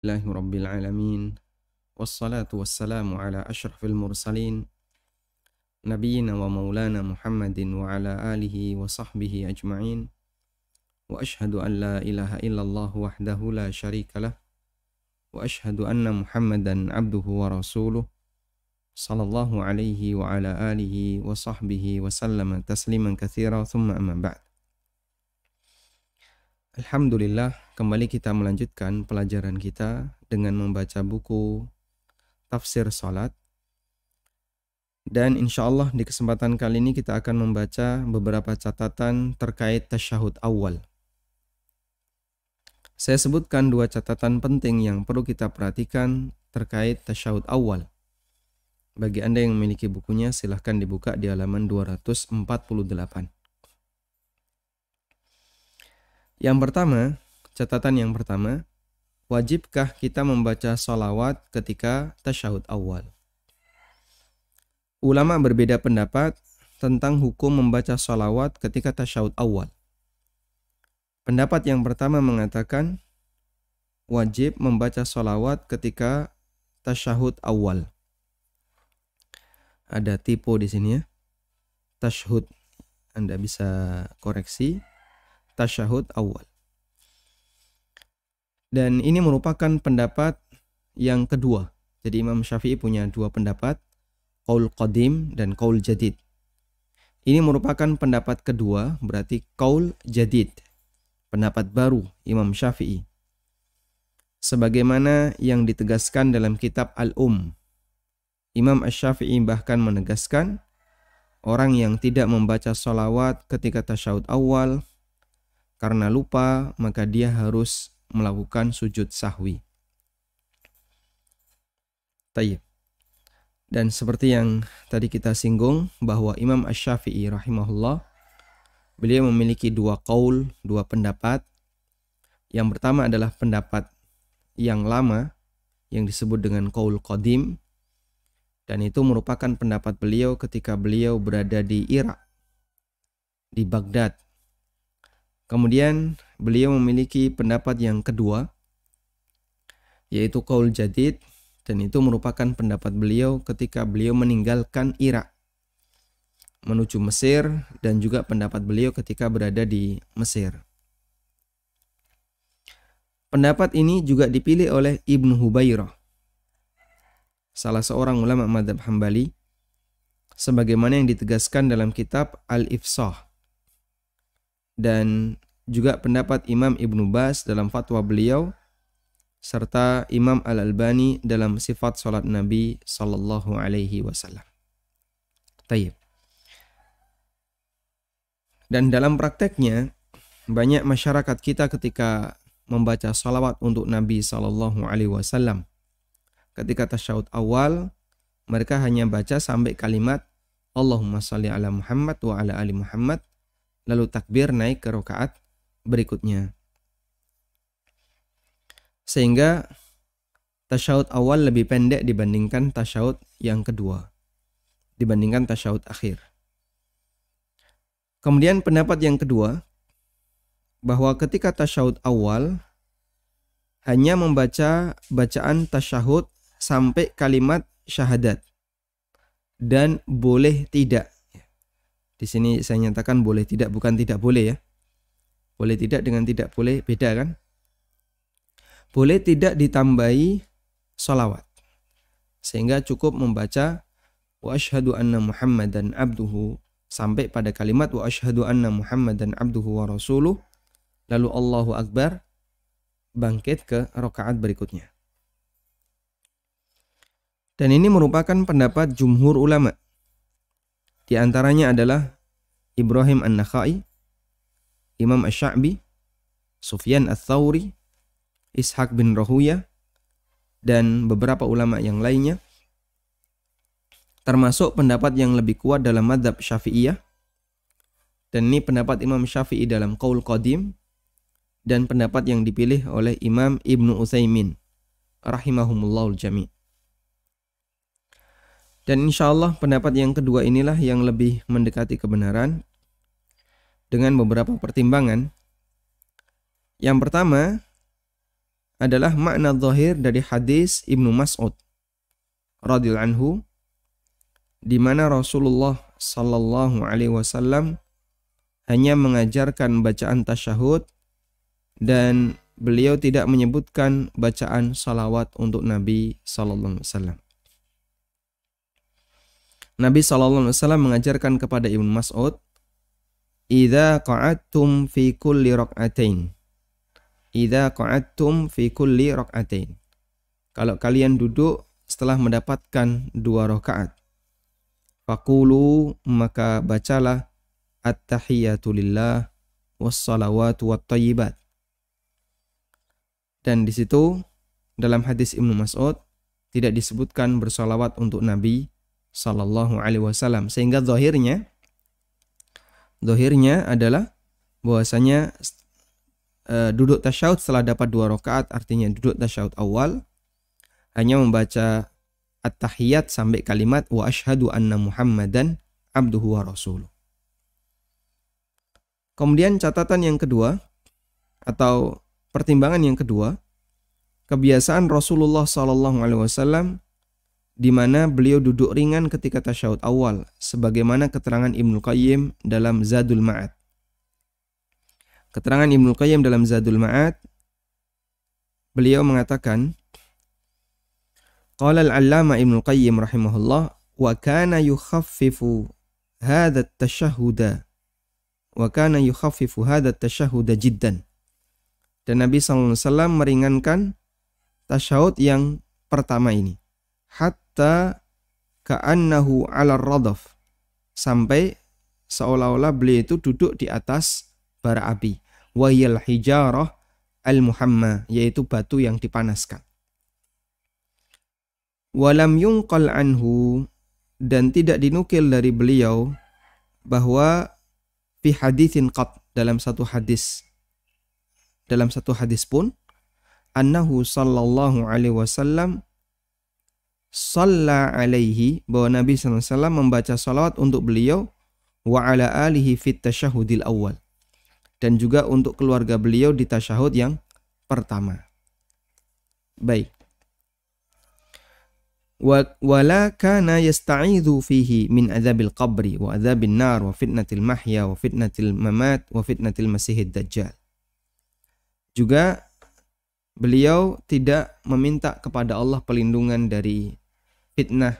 Alhamdulillahirabbil alamin. Wassalatu wassalamu ala asyrafil mursalin nabiyyina wa maulana Muhammadin wa ala alihi wa sahbihi ajma'in. Wa ashhadu an la ilaha illallah wahdahu la syarikalah wa ashhadu anna Muhammadan abduhu wa rasuluh sallallahu alaihi wa ala alihi wa sahbihi wa sallama tasliman katsira thumma amma ba'd. Alhamdulillah, kembali kita melanjutkan pelajaran kita dengan membaca buku Tafsir Salat. Dan insya Allah di kesempatan kali ini kita akan membaca beberapa catatan terkait tasyahud awal. Saya sebutkan dua catatan penting yang perlu kita perhatikan terkait tasyahud awal. Bagi Anda yang memiliki bukunya, silahkan dibuka di halaman 248. Catatan yang pertama, wajibkah kita membaca sholawat ketika tasyahud awal? Ulama berbeda pendapat tentang hukum membaca sholawat ketika tasyahud awal. Pendapat yang pertama mengatakan wajib membaca sholawat ketika tasyahud awal. Ada typo di sini ya. Tasyahud, Anda bisa koreksi. Tasyahud awal. Dan ini merupakan pendapat yang kedua. Jadi Imam Syafi'i punya dua pendapat, qaul qadim dan qaul jadid. Ini merupakan pendapat kedua, berarti qaul jadid, pendapat baru Imam Syafi'i. Sebagaimana yang ditegaskan dalam kitab Imam Asy-Syafi'i bahkan menegaskan, orang yang tidak membaca sholawat ketika tasyahud awal karena lupa, maka dia harus melakukan sujud sahwi. Tayyib. Dan seperti yang tadi kita singgung, bahwa Imam Asy-Syafi'i rahimahullah, beliau memiliki dua qaul, dua pendapat. Yang pertama adalah pendapat yang lama, yang disebut dengan qaul qadim. Dan itu merupakan pendapat beliau ketika beliau berada di Irak, di Baghdad. Kemudian beliau memiliki pendapat yang kedua, yaitu qaul jadid, dan itu merupakan pendapat beliau ketika beliau meninggalkan Irak menuju Mesir, dan juga pendapat beliau ketika berada di Mesir. Pendapat ini juga dipilih oleh Ibnu Hubairah, salah seorang ulama mazhab Hambali, sebagaimana yang ditegaskan dalam kitab Al-Ifsah. Dan juga pendapat Imam Ibnu Baz dalam fatwa beliau, serta Imam Al-Albani dalam sifat salat Nabi sallallahu alaihi wasallam. Tayyib. Dan dalam prakteknya, banyak masyarakat kita ketika membaca salawat untuk Nabi sallallahu alaihi wasallam, ketika tasyahud awal, mereka hanya baca sampai kalimat Allahumma shalli ala Muhammad wa ala ali Muhammad, lalu takbir naik ke rakaat berikutnya. Sehingga tasyahud awal lebih pendek dibandingkan tasyahud yang kedua, dibandingkan tasyahud akhir. Kemudian pendapat yang kedua, bahwa ketika tasyahud awal hanya membaca bacaan tasyahud sampai kalimat syahadat, dan boleh tidak. Di sini saya nyatakan boleh tidak, bukan tidak boleh ya. Boleh tidak dengan tidak boleh beda kan? Boleh tidak ditambahi sholawat. Sehingga cukup membaca wa asyhadu anna Muhammadan abduhu sampai pada kalimat wa asyhadu anna Muhammadan abduhu wa rasuluh, lalu Allahu Akbar, bangkit ke rakaat berikutnya. Dan ini merupakan pendapat jumhur ulama. Di antaranya adalah Ibrahim An-Nakhai, Imam Asy-Sya'bi, Sufyan Ats-Tsauri, Ishaq bin Rahuyah, dan beberapa ulama yang lainnya. Termasuk pendapat yang lebih kuat dalam mazhab Syafi'iyah. Dan ini pendapat Imam Syafi'i dalam qaul qadim, dan pendapat yang dipilih oleh Imam Ibnu Utsaimin rahimahumullahul jami'. Dan insya Allah pendapat yang kedua inilah yang lebih mendekati kebenaran dengan beberapa pertimbangan. Yang pertama adalah makna zahir dari hadis Ibnu Mas'ud radhiyallahu anhu, di mana Rasulullah sallallahu alaihi wasallam hanya mengajarkan bacaan tasyahud dan beliau tidak menyebutkan bacaan salawat untuk Nabi sallallahu alaihi wasallam. Nabi sallallahu alaihi wasallam mengajarkan kepada Ibnu Mas'ud, "Idza qa'adtum fi kulli rak'atain." Idza qa'adtum fi kulli rak'atain. Kalau kalian duduk setelah mendapatkan 2 rakaat, faqulu, maka bacalah at-tahiyatu lillah was-salawatu wat-thayyibat. Dan di situ dalam hadis Ibnu Mas'ud tidak disebutkan bersalawat untuk Nabi sallallahu alaihi wasallam, sehingga zahirnya adalah bahwasanya duduk tasyahud setelah dapat 2 rakaat, artinya duduk tasyahud awal hanya membaca at-tahiyat sampai kalimat wa asyhadu anna Muhammadan abduhu wa rasuluh. Kemudian catatan yang kedua atau pertimbangan yang kedua, kebiasaan Rasulullah sallallahu alaihi wasallam di mana beliau duduk ringan ketika tasyahud awal, sebagaimana keterangan Ibnu Qayyim dalam Zadul Ma'ad. Keterangan Ibnu Qayyim dalam Zadul Ma'ad, beliau mengatakan, qala al-'allama Ibnu Qayyim rahimahullah, wa kana yukhaffifu hadha at-tashahhuda jiddan. Dan Nabi SAW meringankan tasyahud yang pertama ini, hatta ka'annahu 'ala radaf, sampai seolah-olah beliau itu duduk di atas bara api, wa yal hijarah al-muhamma, yaitu batu yang dipanaskan. Walam yunqal anhu, dan tidak dinukil dari beliau bahwa fi haditsin qat, dalam satu hadis pun, annahu sallallahu alaihi wasallam shalla alaihi, bahwa Nabi sallallahu alaihi wasallam membaca salawat untuk beliau, wa ala alihi fit tasyahudil awal, dan juga untuk keluarga beliau di tasyahud yang pertama. Baik. Wala kana yasta'idhu fihi min adzabil qabri wa adzabin nar wa fitnatil mahya wa fitnatil mamat wa fitnatil masihid dajjal. Juga beliau tidak meminta kepada Allah perlindungan dari fitnah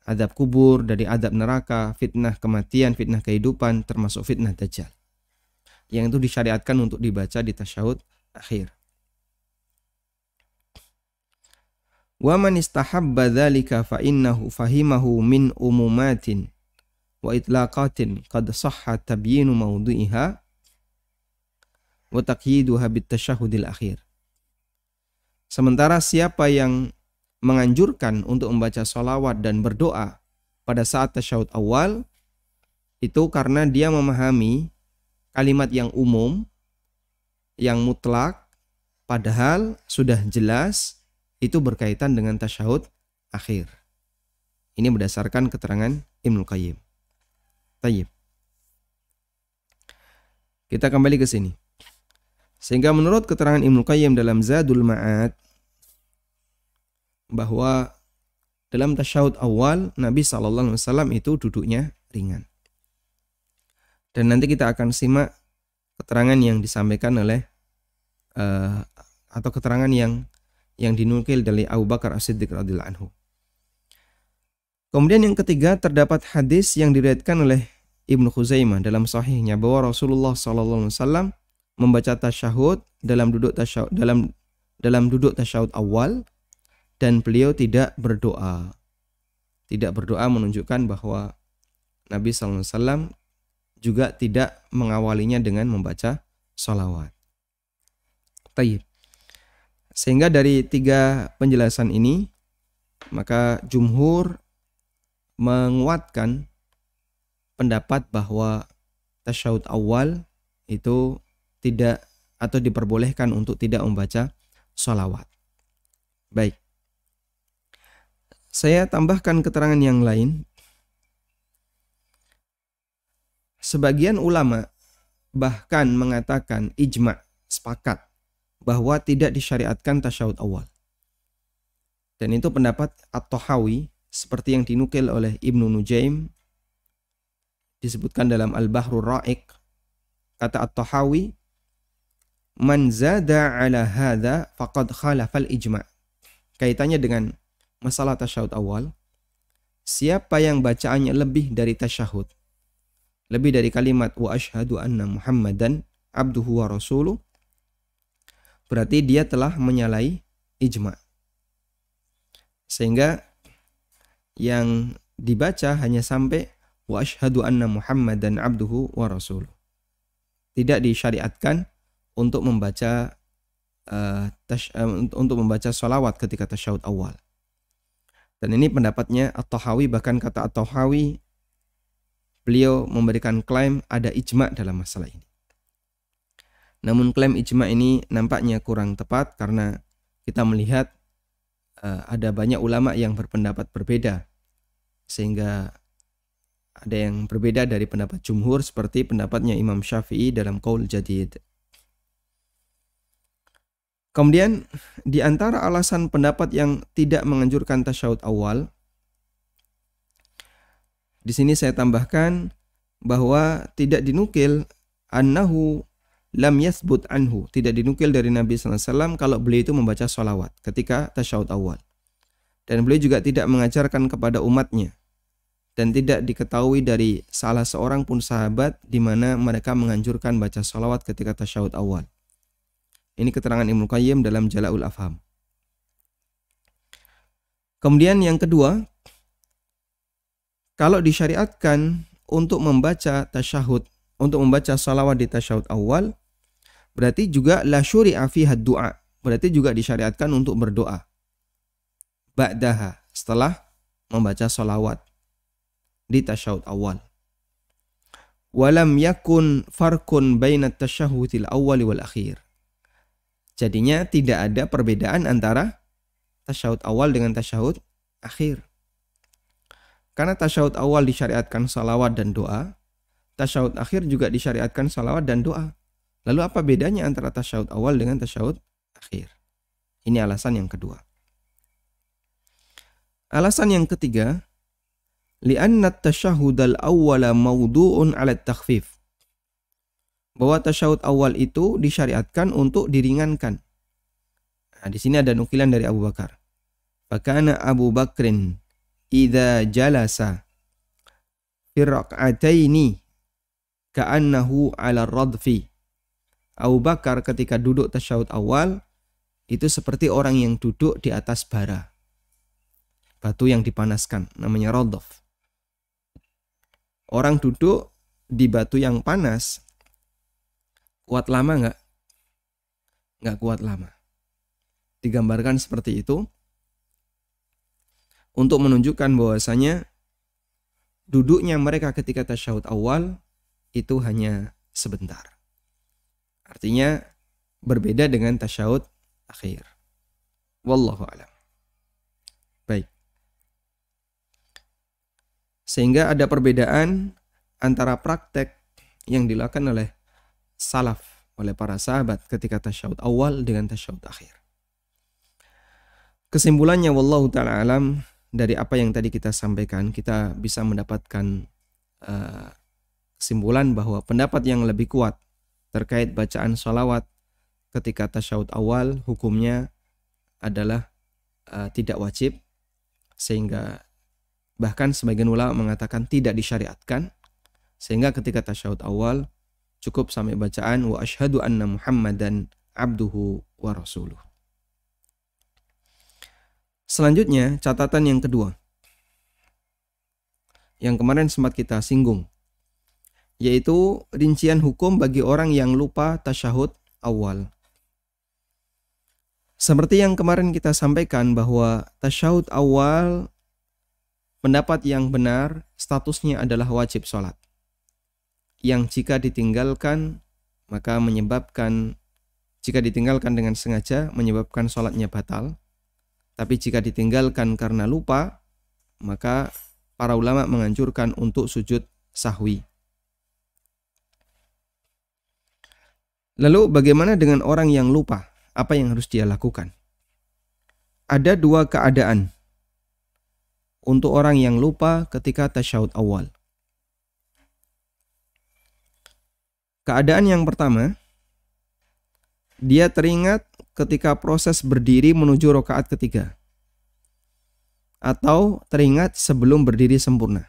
azab kubur, dari azab neraka, fitnah kematian, fitnah kehidupan, termasuk fitnah dajjal, yang itu disyariatkan untuk dibaca di tasyahud akhir. Wa man istahabba dzalika fa innahu fahimahu min umumatin wa itlaqatin qad sahha tabyinu mawdu'iha wa taqyiduha bit tasyahudil akhir. Sementara siapa yang menganjurkan untuk membaca sholawat dan berdoa pada saat tasyahud awal, itu karena dia memahami kalimat yang umum, yang mutlak, padahal sudah jelas itu berkaitan dengan tasyahud akhir. Ini berdasarkan keterangan Ibnu Qayyim. Tayyib. Kita kembali ke sini. Sehingga menurut keterangan Ibnu Qayyim dalam Zadul Ma'ad, bahwa dalam tasyahud awal Nabi SAW itu duduknya ringan. Dan nanti kita akan simak keterangan yang disampaikan oleh atau keterangan yang dinukil dari Abu Bakar As-Siddiq radhiyallahu anhu. Kemudian yang ketiga, terdapat hadis yang diriwayatkan oleh Ibnu Khuzaimah dalam sahihnya bahwa Rasulullah SAW membaca tasyahud dalam duduk tasyahud awal, dan beliau tidak berdoa. Tidak berdoa menunjukkan bahwa Nabi SAW juga tidak mengawalinya dengan membaca sholawat. Tayyib. Sehingga dari 3 penjelasan ini, maka jumhur menguatkan pendapat bahwa tasyahud awal itu tidak atau diperbolehkan untuk tidak membaca sholawat. Baik. Saya tambahkan keterangan yang lain. Sebagian ulama bahkan mengatakan ijma', sepakat, bahwa tidak disyariatkan tasyahud awal. Dan itu pendapat At-Tahawi seperti yang dinukil oleh Ibnu Nujaim, disebutkan dalam Al-Bahrul Ra'iq. Kata At-Tahawi, man zada ala hadha faqad khalafal ijma'. Kaitannya dengan masalah tasyahud awal, siapa yang bacaannya lebih dari tasyahud, lebih dari kalimat wa asyhadu anna Muhammadan abduhu wa rasuluh, berarti dia telah menyalahi ijma'. Sehingga yang dibaca hanya sampai wa asyhadu anna Muhammadan abduhu wa rasuluh. Tidak disyariatkan untuk membaca sholawat ketika tasyahud awal. Dan ini pendapatnya At-Tahawi, bahkan kata At-Tahawi, beliau memberikan klaim ada ijma' dalam masalah ini. Namun klaim ijma' ini nampaknya kurang tepat karena kita melihat ada banyak ulama yang berpendapat berbeda, sehingga ada yang berbeda dari pendapat jumhur seperti pendapatnya Imam Syafi'i dalam Qaul Jadid. Kemudian di antara alasan pendapat yang tidak menganjurkan tasyahud awal, di sini saya tambahkan bahwa tidak dinukil annahu lam yathbut anhu, tidak dinukil dari Nabi SAW kalau beliau itu membaca sholawat ketika tasyahud awal. Dan beliau juga tidak mengajarkan kepada umatnya, dan tidak diketahui dari salah seorang pun sahabat di mana mereka menganjurkan baca sholawat ketika tasyahud awal. Ini keterangan Ibnu Qayyim dalam Jala'ul Afham. Kemudian yang kedua, kalau disyariatkan untuk membaca tasyahud, untuk membaca sholawat di tasyahud awal, berarti juga la syuri'a fiha du'a, berarti juga disyariatkan untuk berdoa ba'daha, setelah membaca sholawat di tasyahud awal. Walam yakun farkun bainat tasyahudil awwali wal akhir. Jadinya tidak ada perbedaan antara tasyahud awal dengan tasyahud akhir. Karena tasyahud awal disyariatkan salawat dan doa, tasyahud akhir juga disyariatkan salawat dan doa. Lalu apa bedanya antara tasyahud awal dengan tasyahud akhir? Ini alasan yang kedua. Alasan yang ketiga, li'anna tasyahudal awwala mawdu'un 'ala takhfif. Bahwa tasyahud awal itu disyariatkan untuk diringankan. Nah, di sini ada nukilan dari Abu Bakar. Fakana Abu Bakrin idza jalasa fi rak'ataini ka'annahu 'ala radfi. Abu Bakar ketika duduk tasyahud awal itu seperti orang yang duduk di atas bara, batu yang dipanaskan, namanya radf. Orang duduk di batu yang panas, kuat lama nggak? Nggak kuat lama. Digambarkan seperti itu untuk menunjukkan bahwasanya duduknya mereka ketika tasyahud awal itu hanya sebentar. Artinya berbeda dengan tasyahud akhir. Wallahu a'lam. Baik. Sehingga ada perbedaan antara praktek yang dilakukan oleh salaf, oleh para sahabat ketika tasyahud awal dengan tasyahud akhir. Kesimpulannya wallahu ta'ala alam, dari apa yang tadi kita sampaikan, kita bisa mendapatkan kesimpulan bahwa pendapat yang lebih kuat terkait bacaan sholawat ketika tasyahud awal hukumnya adalah tidak wajib, sehingga bahkan sebagian ulama mengatakan tidak disyariatkan, sehingga ketika tasyahud awal cukup sampai bacaan wa asyhadu anna Muhammadan abduhu wa rasuluh. Selanjutnya catatan yang kedua yang kemarin sempat kita singgung, yaitu rincian hukum bagi orang yang lupa tasyahud awal. Seperti yang kemarin kita sampaikan bahwa tasyahud awal pendapat yang benar statusnya adalah wajib sholat, yang jika ditinggalkan maka menyebabkan, jika ditinggalkan dengan sengaja menyebabkan sholatnya batal. Tapi jika ditinggalkan karena lupa, maka para ulama menganjurkan untuk sujud sahwi. Lalu bagaimana dengan orang yang lupa apa yang harus dia lakukan. Ada dua keadaan untuk orang yang lupa ketika tasyahud awal. Keadaan yang pertama, dia teringat ketika proses berdiri menuju rakaat ketiga, atau teringat sebelum berdiri sempurna.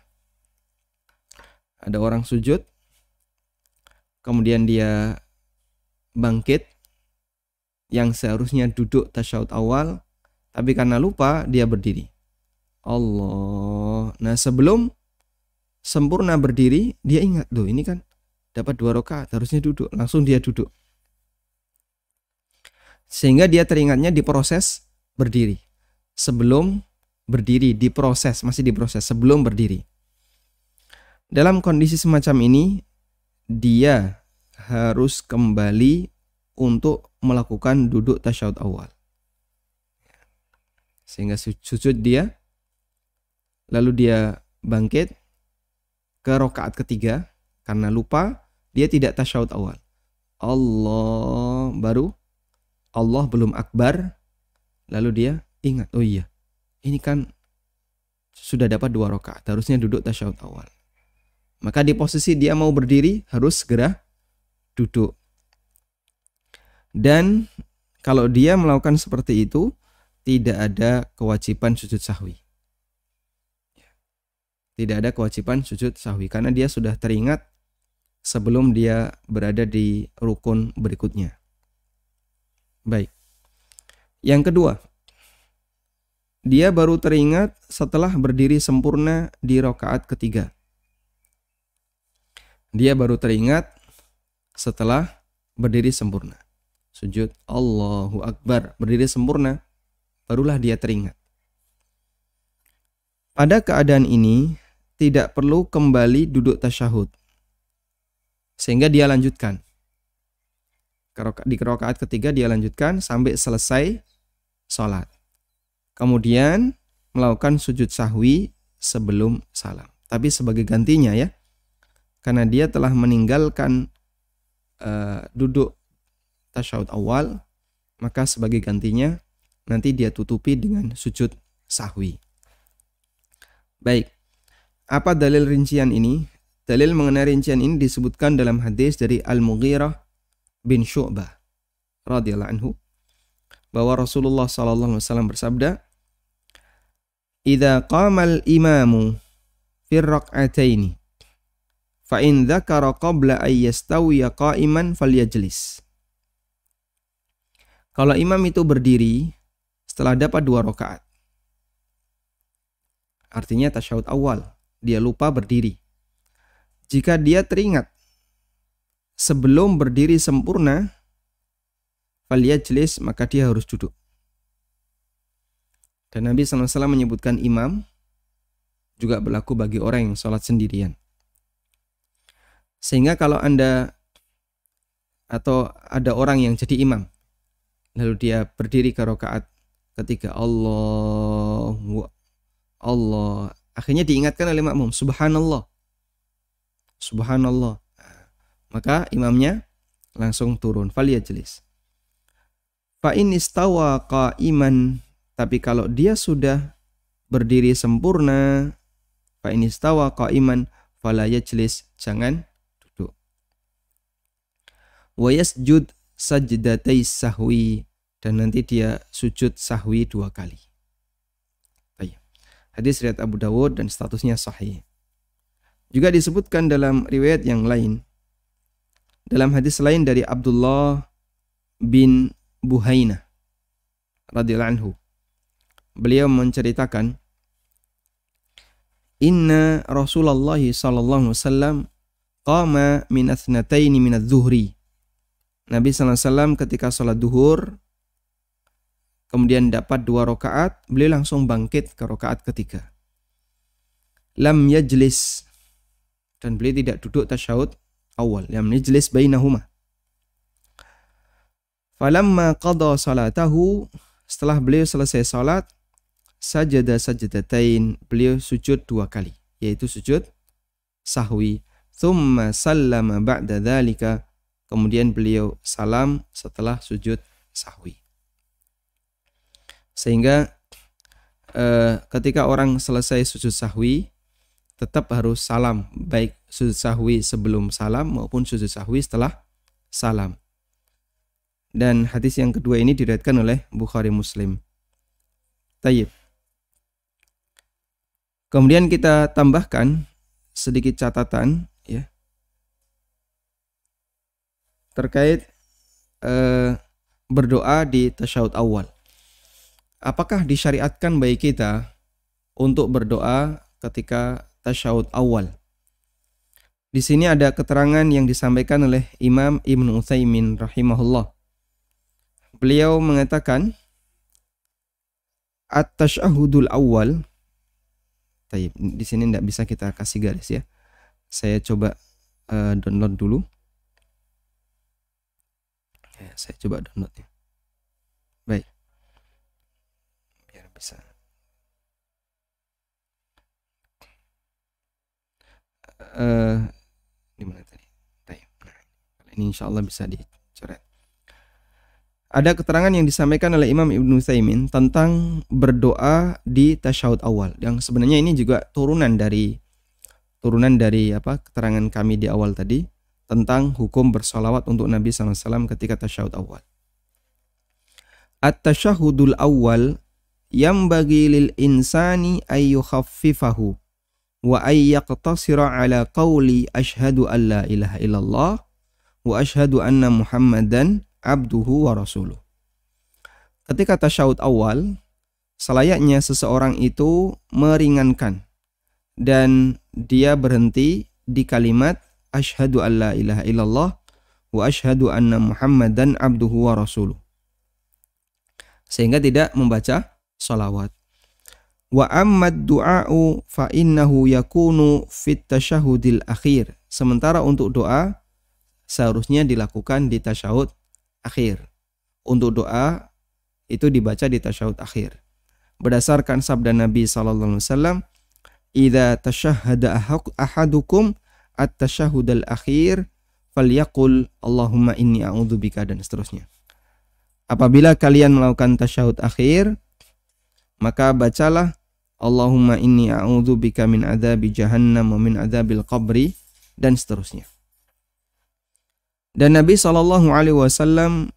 Ada orang sujud, kemudian dia bangkit, yang seharusnya duduk tasyahud awal, tapi karena lupa dia berdiri. Allah. Nah, sebelum sempurna berdiri, dia ingat, ini kan dapat 2 rakaat, harusnya duduk. Langsung dia duduk. Sehingga dia teringatnya di proses berdiri. Sebelum berdiri, masih diproses sebelum berdiri. Dalam kondisi semacam ini, dia harus kembali untuk melakukan duduk tasyahud awal. Sehingga sujud dia, lalu dia bangkit ke rakaat ketiga, karena lupa, dia tidak tasyahud awal. Allah, baru Allah belum akbar, lalu dia ingat, oh iya, ini kan sudah dapat 2 rakaat, harusnya duduk tasyahud awal. Maka di posisi dia mau berdiri, harus segera duduk. Dan kalau dia melakukan seperti itu, tidak ada kewajiban sujud sahwi. Tidak ada kewajiban sujud sahwi, karena dia sudah teringat sebelum dia berada di rukun berikutnya. Baik. Yang kedua, dia baru teringat setelah berdiri sempurna di rakaat ketiga. Dia baru teringat setelah berdiri sempurna. Sujud Allahu Akbar, berdiri sempurna, barulah dia teringat. Pada keadaan ini, tidak perlu kembali duduk tasyahud. Sehingga dia lanjutkan. Di rakaat ketiga dia lanjutkan sampai selesai sholat. Kemudian melakukan sujud sahwi sebelum salam. Tapi sebagai gantinya ya, karena dia telah meninggalkan duduk tasyahud awal, maka sebagai gantinya nanti dia tutupi dengan sujud sahwi. Baik, apa dalil rincian ini? Dalil mengenai rincian ini disebutkan dalam hadis dari Al-Mughirah bin Syu'bah radhiyallahu anhu, bahwa Rasulullah sallallahu alaihi wasallam bersabda, "Idza qamal imamu fi rak'ataini fa in dzakara qabla ay yastawiya qa'iman falyajlis." Kalau imam itu berdiri setelah dapat 2 rakaat, artinya tasyahud awal, dia lupa berdiri. Jika dia teringat sebelum berdiri sempurna, falyajlis, maka dia harus duduk. Dan Nabi SAW menyebutkan imam juga berlaku bagi orang yang sholat sendirian. Sehingga kalau Anda atau ada orang yang jadi imam, lalu dia berdiri ke rakaat ketiga, Allah, akhirnya diingatkan oleh makmum, subhanallah, subhanallah, maka imamnya langsung turun, falyajlis. Fa in istawa qa'iman, tapi kalau dia sudah berdiri sempurna, fa in istawa qa'iman fala yajlis, jangan duduk. Wa yasjud sajdatai sahwi, dan nanti dia sujud sahwi 2 kali. Hadis riwayat Abu Dawud dan statusnya sahih. Juga disebutkan dalam riwayat yang lain, dalam hadis lain dari Abdullah bin Buhainah radhiyallahu anhu, beliau menceritakan, inna Rasulullah sallallahu alaihi wasallam qama min athnataini min adh-dhuhri. Nabi sallallahu alaihi wasallam ketika salat duhur kemudian dapat 2 rakaat, beliau langsung bangkit ke rakaat ketiga. Lam yajlis, dan beliau tidak duduk tasyahud awal. Lam yajlis bainahuma. Falamma qada salatahu, setelah beliau selesai salat, sajada sajdatain, beliau sujud 2 kali, yaitu sujud sahwi. Thumma sallama ba'da dzalika, kemudian beliau salam setelah sujud sahwi. Sehingga ketika orang selesai sujud sahwi tetap harus salam, baik sujud sahwi sebelum salam maupun sujud sahwi setelah salam. Dan hadis yang kedua ini diriwayatkan oleh Bukhari Muslim. Tayyib. Kemudian kita tambahkan sedikit catatan ya terkait berdoa di tasyahud awal. Apakah disyariatkan bagi kita untuk berdoa ketika tasyahud awal? Di sini ada keterangan yang disampaikan oleh Imam Ibnu Utsaimin rahimahullah. Beliau mengatakan at-tasyahudul awal. Di sini tidak bisa kita kasih garis ya. Saya coba download dulu. Ya, saya coba download ya. Baik. Biar bisa. Di mana tadi? Nah, ini insya Allah bisa dicoret. Ada keterangan yang disampaikan oleh Imam Ibnu Utsaimin tentang berdoa di tasyahud awal. Yang sebenarnya ini juga turunan dari keterangan kami di awal tadi tentang hukum bersolawat untuk Nabi SAW ketika tasyahud awal. At-tasyahudul awal yambagi lil insani ayyukhaffifahu wa ayyaqtasira ala qawli ashhadu an la ilaha illallah wa ashhadu anna Muhammadan abduhu wa rasuluh. Ketika tasyahud awal, selayaknya seseorang itu meringankan dan dia berhenti di kalimat asyhadu an la ilaha illallah wa asyhadu anna Muhammadan abduhu wa rasuluh, sehingga tidak membaca sholawat. Wa ammad du'a'u fa innahu yakunu fit tasyahudil akhir. Sementara untuk doa seharusnya dilakukan di tasyahud akhir. Untuk doa itu dibaca di tasyahud akhir. Berdasarkan sabda Nabi sallallahu alaihi wasallam, "Idza tasyahhada ahadukum at-tasyahhudal akhir falyaqul Allahumma inni a'udzubika," dan seterusnya. Apabila kalian melakukan tasyahud akhir, maka bacalah Allahumma inni a'udzubika min adzabi jahannam wa min adzabil qabri, dan seterusnya. Dan Nabi SAW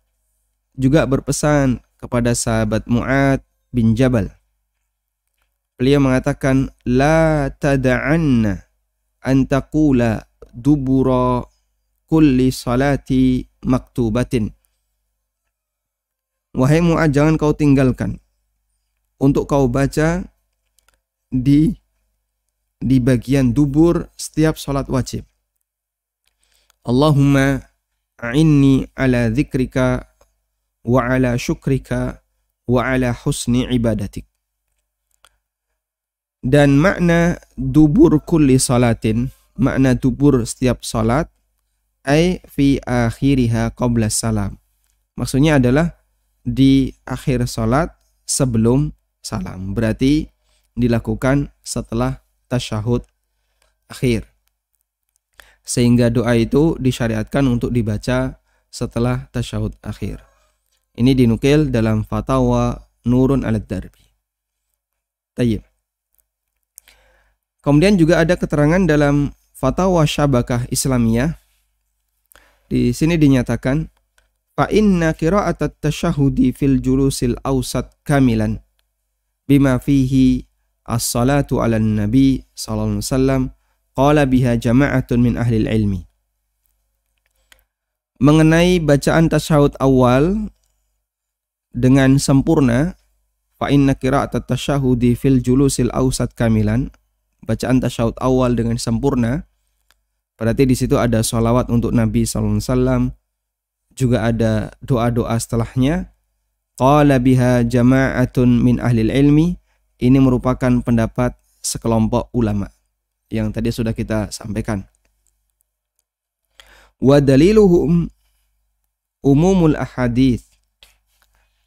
juga berpesan kepada sahabat Mu'ad bin Jabal. Beliau mengatakan, la tada'anna an taqula dubura kulli salati maktubatin. Wahai Mu'ad, jangan kau tinggalkan untuk kau baca di bagian dubur setiap salat wajib. Allahumma a'inni ala dzikrika wa ala syukrika wa ala husni ibadatik. Dan makna dubur kulli salatin, makna dubur setiap salat, ay fi akhiriha qabla salam. Maksudnya adalah di akhir salat sebelum salam. Berarti dilakukan setelah tasyahud akhir. Sehingga doa itu disyariatkan untuk dibaca setelah tasyahud akhir. Ini dinukil dalam Fatawa Nurun al-Darbi. Tayyib. Kemudian juga ada keterangan dalam Fatawa Syabakah Islamiyah. Di sini dinyatakan, fa inna qira'atat tasyahudi fil julusil awsat kamilan bima fihi as-salatu 'alan nabi sallallahu alaihi wasallam qala biha jama'atun min ahli ilmi. Mengenai bacaan tasyahud awal dengan sempurna, fa inna qira'atat tasyahudi fil julusil awsat kamilan, bacaan tasyahud awal dengan sempurna, berarti di situ ada sholawat untuk Nabi sallallahu alaihi wasallam, juga ada doa-doa setelahnya. Qala biha jama'atun min ahli ilmi, ini merupakan pendapat sekelompok ulama yang tadi sudah kita sampaikan. Wa daliluhum umumul ahadits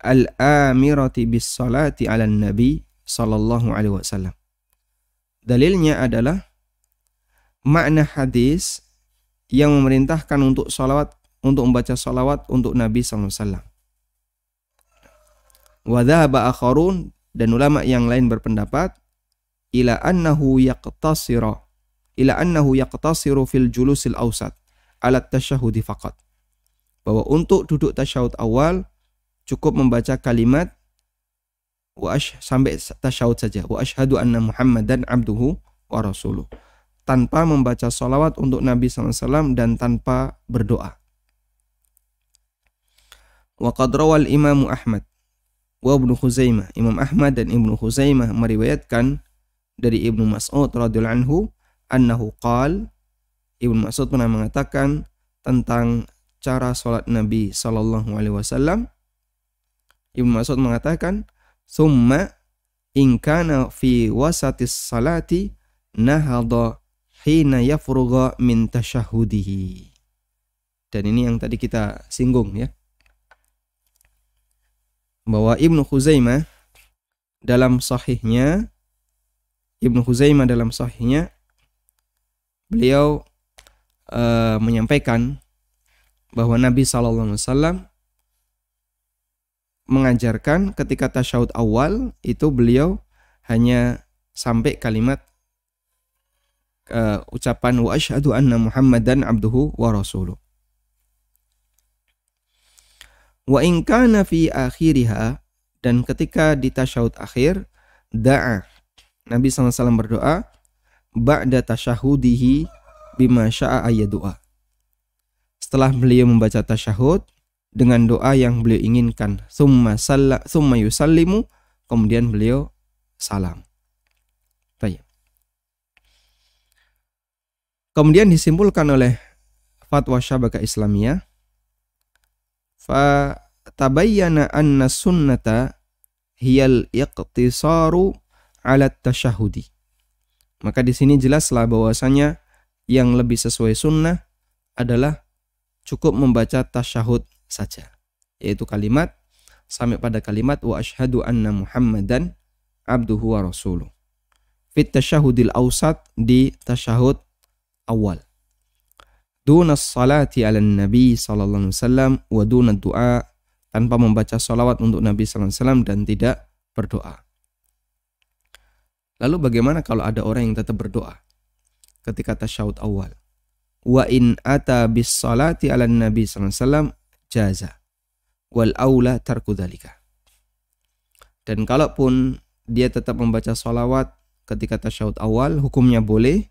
al-amirati bis salati 'alan nabi sallallahu alaihi wasallam. Dalilnya adalah makna hadis yang memerintahkan untuk membaca salawat untuk Nabi sallallahu alaihi wasallam. Wa dhahaba akharun, dan ulama yang lain berpendapat ila annahu yaqtasiru fil julusil awsat ala tasyahudi faqat. Bahwa untuk duduk tasyahud awal cukup membaca kalimat sampai tasyahud saja. Wa asyhadu anna Muhammadan abduhu wa rasuluh. Tanpa membaca salawat untuk Nabi SAW dan tanpa berdoa. Wa qad rawal Imam Ahmad wa Ibnu Khuzaimah. Imam Ahmad dan Ibnu Khuzaimah meriwayatkan dari Ibnu Mas'ud radhiyallahu anhu annahu qala, Ibnu Mas'ud pernah mengatakan tentang cara salat Nabi sallallahu alaihi wasallam. Ibnu Mas'ud mengatakan, "Tsumma in kana fi wasatis salati nahadha hina yafrugha min tasyahhudihi." Dan ini yang tadi kita singgung ya. Bahwa Ibnu Khuzaimah dalam sahihnya beliau menyampaikan bahwa Nabi SAW mengajarkan ketika tasyahud awal itu beliau hanya sampai kalimat ucapan wa asyhadu anna Muhammadan abduhu wa rasuluh. Wa in kana fi akhiriha, dan ketika di tasyahud akhir da'a, Nabi SAW berdoa ba'da tasyahudihi bima sya'a ayyadu'a. Setelah beliau membaca tasyahud dengan doa yang beliau inginkan, summa yusallimu, kemudian beliau salam. Baik. Kemudian disimpulkan oleh Fatwa Syabakah Islamiyah, fa tabayyana anna sunnata hiyal iqtisaru ala tasyahudi. Maka di sini jelaslah bahwasanya yang lebih sesuai sunnah adalah cukup membaca tasyahud saja, yaitu kalimat sampai pada kalimat wa asyhadu anna Muhammadan abduhu wa rasuluh. Fit tasyahudil awsat, di tasyahud awal. Dunas salati ala nabi sallallahu alaihi wasallam wa dunad du'a, tanpa membaca salawat untuk Nabi sallallahu alaihi wasallam dan tidak berdoa. Lalu bagaimana kalau ada orang yang tetap berdoa ketika tasyahud awal? Wa in ata bis salati ala nabi sallallahu alaihi wasallam jaza wal aula tarku dzalika. Dan kalaupun dia tetap membaca salawat ketika tasyahud awal, hukumnya boleh,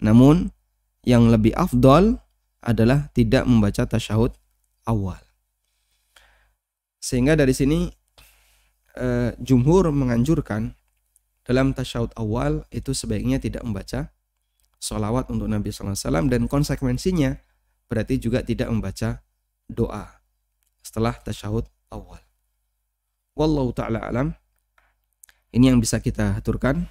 namun yang lebih afdal adalah tidak membaca tasyahud awal. Sehingga dari sini jumhur menganjurkan dalam tasyahud awal itu sebaiknya tidak membaca sholawat untuk Nabi SAW, dan konsekuensinya berarti juga tidak membaca doa setelah tasyahud awal. Wallahu ta'ala alam. Ini yang bisa kita aturkan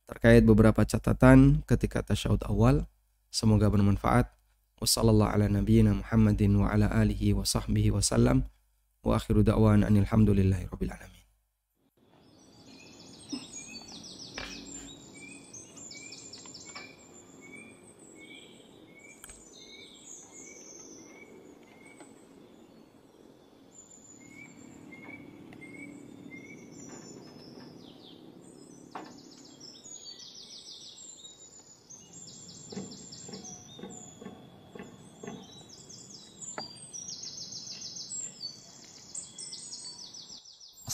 terkait beberapa catatan ketika tasyahud awal. Semoga bermanfaat. Wassallallahu ala nabiyyina Muhammadin wa ala alihi wa sahbihi wa sallam. Wa akhiru da'wana anil hamdulillahi rabbil alamin.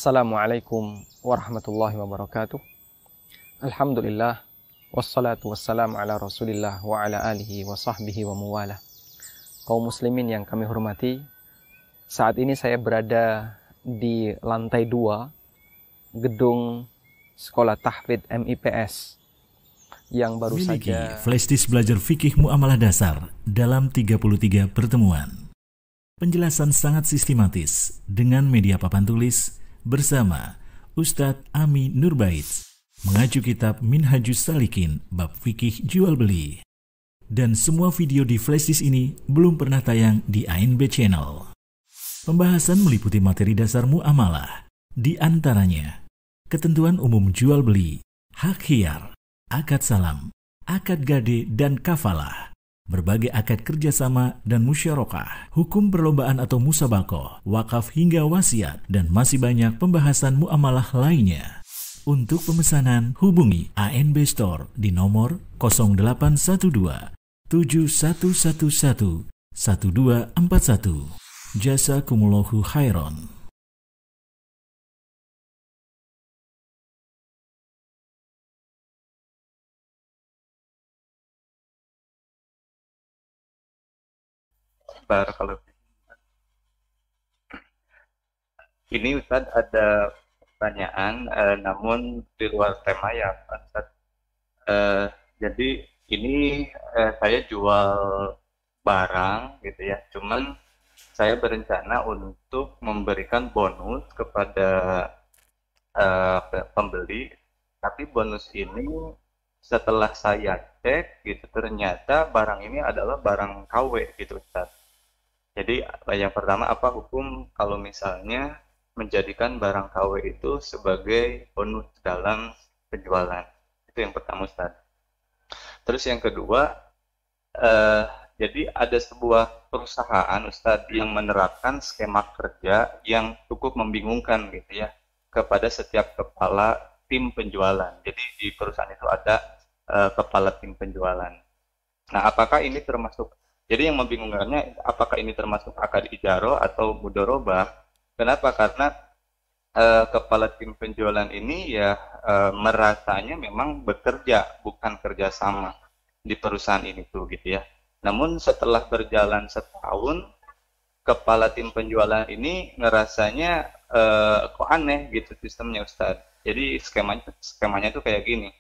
Assalamualaikum warahmatullahi wabarakatuh. Alhamdulillah, wassalatu wassalamu ala rasulillah wa ala alihi wa sahbihi wa muwala. Kaum muslimin yang kami hormati, saat ini saya berada di lantai 2 gedung Sekolah Tahfidz MIPS yang baru miliki saja flashdisk belajar fikih muamalah dasar dalam 33 pertemuan. Penjelasan sangat sistematis dengan media papan tulis bersama Ustadz Ami Nurbait, mengacu kitab Minhajus Salikin bab fikih jual beli. Dan semua video di flashdisk ini belum pernah tayang di ANB Channel. Pembahasan meliputi materi dasar muamalah, di antaranya ketentuan umum jual beli, hak khiyar, akad salam, akad gade dan kafalah, berbagai akad kerjasama dan musyarakah, hukum perlombaan atau musabaqah, wakaf hingga wasiat, dan masih banyak pembahasan muamalah lainnya. Untuk pemesanan, hubungi ANB Store di nomor 0812 7111 1241. Jazakumullahu khairan. Barakallahu. Ini Ustadz ada pertanyaan, namun di luar tema ya Ustadz. Jadi ini saya jual barang gitu ya, cuman saya berencana untuk memberikan bonus kepada pembeli, tapi bonus ini setelah saya cek gitu ternyata barang ini adalah barang KW gitu Ustadz. Jadi yang pertama, apa hukum kalau misalnya menjadikan barang KW itu sebagai bonus dalam penjualan? Itu yang pertama Ustaz. Terus yang kedua, jadi ada sebuah perusahaan Ustaz yang menerapkan skema kerja yang cukup membingungkan gitu ya kepada setiap kepala tim penjualan. Jadi di perusahaan itu ada kepala tim penjualan. Nah, apakah ini termasuk, jadi yang membingungkannya apakah ini termasuk akad ijaro atau mudorobah? Kenapa? Karena kepala tim penjualan ini ya merasanya memang bekerja, bukan kerjasama di perusahaan ini tuh gitu ya. Namun setelah berjalan setahun, kepala tim penjualan ini ngerasanya kok aneh gitu sistemnya Ustadz. Jadi skemanya tuh kayak gini.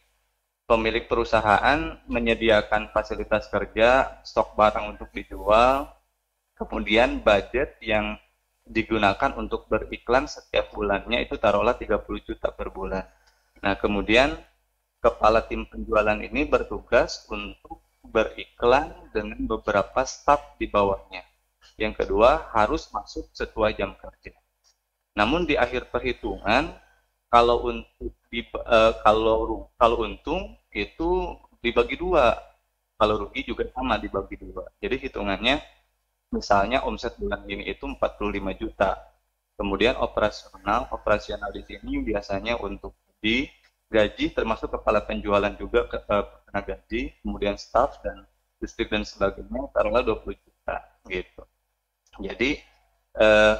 Pemilik perusahaan menyediakan fasilitas kerja, stok barang untuk dijual, kemudian budget yang digunakan untuk beriklan setiap bulannya itu taruhlah 30 juta per bulan. Nah, kemudian kepala tim penjualan ini bertugas untuk beriklan dengan beberapa staf di bawahnya. Yang kedua, harus masuk sesuai jam kerja. Namun di akhir perhitungan, kalau untung itu dibagi dua, kalau rugi juga sama dibagi dua. Jadi hitungannya, misalnya omset bulan ini itu 45 juta. Kemudian operasional di sini biasanya untuk di gaji termasuk kepala penjualan juga kena gaji, kemudian staff dan listrik dan sebagainya taruhlah 20 juta gitu. Jadi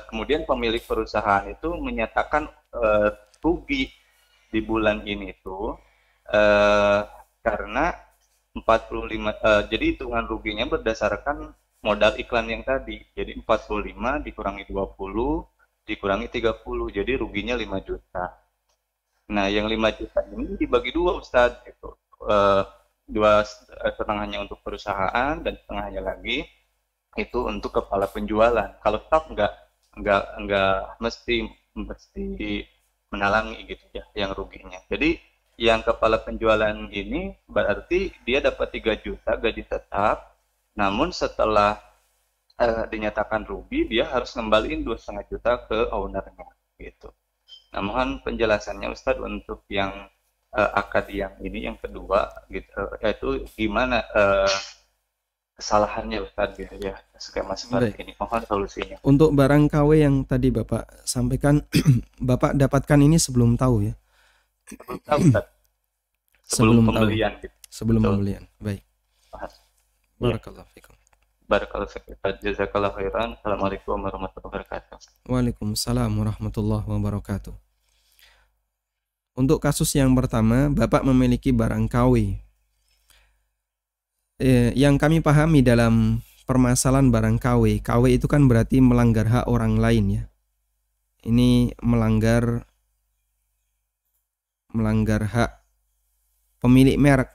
kemudian pemilik perusahaan itu menyatakan rugi di bulan ini itu karena 45 jadi hitungan ruginya berdasarkan modal iklan yang tadi. Jadi 45 dikurangi 20 dikurangi 30, jadi ruginya 5 juta. Nah, yang 5 juta ini dibagi dua Ustadz gitu. Dua setengahnya untuk perusahaan dan setengahnya lagi itu untuk kepala penjualan. Kalau staff enggak mesti menalangi gitu ya yang ruginya. Jadi yang kepala penjualan ini berarti dia dapat 3 juta gaji tetap, namun setelah dinyatakan rugi dia harus ngembaliin 2,5 juta ke ownernya gitu. Nah, mohon penjelasannya Ustadz untuk yang akad yang ini yang kedua gitu, yaitu gimana kesalahannya Ustadz gitu ya skema seperti ini. Mohon solusinya. Untuk barang KW yang tadi Bapak sampaikan, Bapak dapatkan ini sebelum tahu ya? Sebelum tahu Ustadz. Sebelum pembelian gitu. Sebelum pembelian. Baik. Barakallahu fikum. Barakallahu fikum. Jazakallahu khairan. Assalamualaikum warahmatullahi wabarakatuh. Waalaikumsalam warahmatullahi wabarakatuh. Untuk kasus yang pertama, Bapak memiliki barang KW. Yang kami pahami dalam permasalahan barang KW, KW itu kan berarti melanggar hak orang lain ya. Ini melanggar hak pemilik merek.